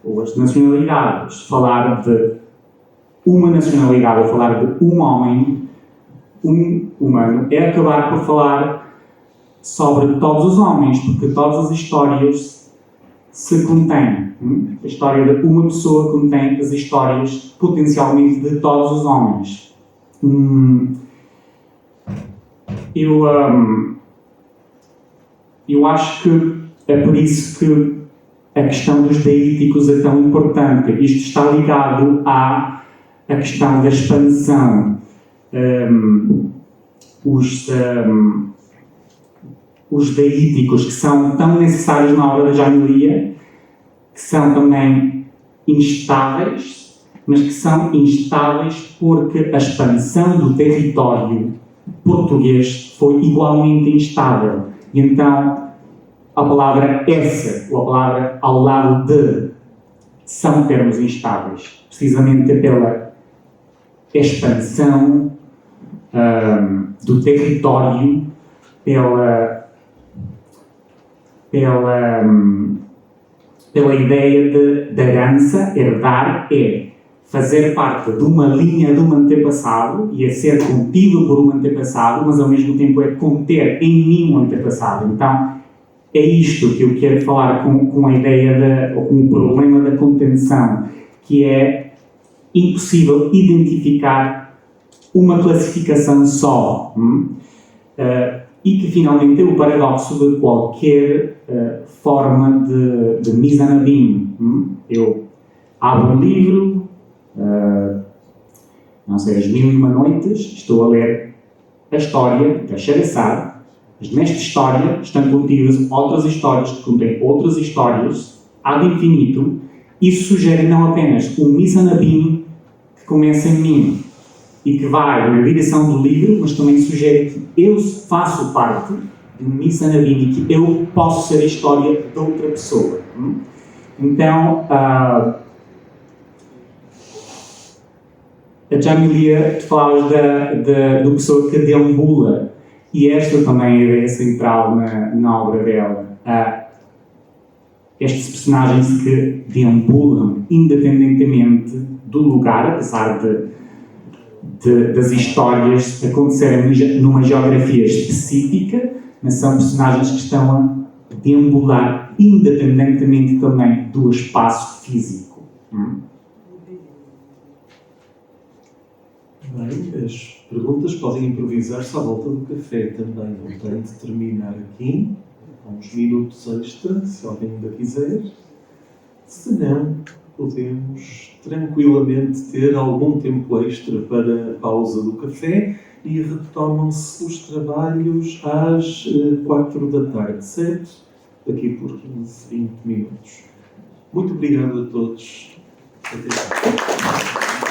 ou as nacionalidades. Falar de uma nacionalidade, ou falar de um homem, um humano, é acabar por falar sobre todos os homens, porque todas as histórias se contêm. A história de uma pessoa contém as histórias potencialmente de todos os homens. Eu acho que é por isso que a questão dos deíticos é tão importante. Isto está ligado à questão da expansão. Os deíticos que são tão necessários na obra da Jaimília, que são também instáveis, mas que são instáveis porque a expansão do território português foi igualmente instável. E então, a palavra essa, ou a palavra ao lado de, são termos instáveis, precisamente pela expansão do território, pela ideia de herança. Herdar é fazer parte de uma linha de um antepassado e é ser contido por um antepassado, mas ao mesmo tempo é conter em mim um antepassado. Então, é isto que eu quero falar com a ideia ou com o problema da contenção, que é impossível identificar uma classificação só. e que finalmente é o paradoxo de qualquer forma de mise en abîme. Eu abro um livro, não sei, As Mil e Uma Noites, estou a ler a história da Scheherazade, mas nesta história estão contidas outras histórias que contêm outras histórias ad infinito. Isso sugere não apenas um mise en abîme que começa em mim e que vai na direção do livro, mas também sugere que eu faço parte de um mise en abîme e que eu posso ser a história de outra pessoa. Então, a Jamilia, tu falas da pessoa que deambula, e esta também é a ideia central na obra dela. Estes personagens que deambulam independentemente do lugar, apesar das histórias acontecerem numa geografia específica, mas são personagens que estão a deambular independentemente também do espaço físico. Bem, as perguntas podem improvisar-se à volta do café também. Não tenho de terminar aqui. Há uns minutos extra, se alguém ainda quiser. Se não, podemos tranquilamente ter algum tempo extra para a pausa do café e retomam-se os trabalhos às 4 da tarde, certo? Daqui por 15, 20 minutos. Muito obrigado a todos. Até já.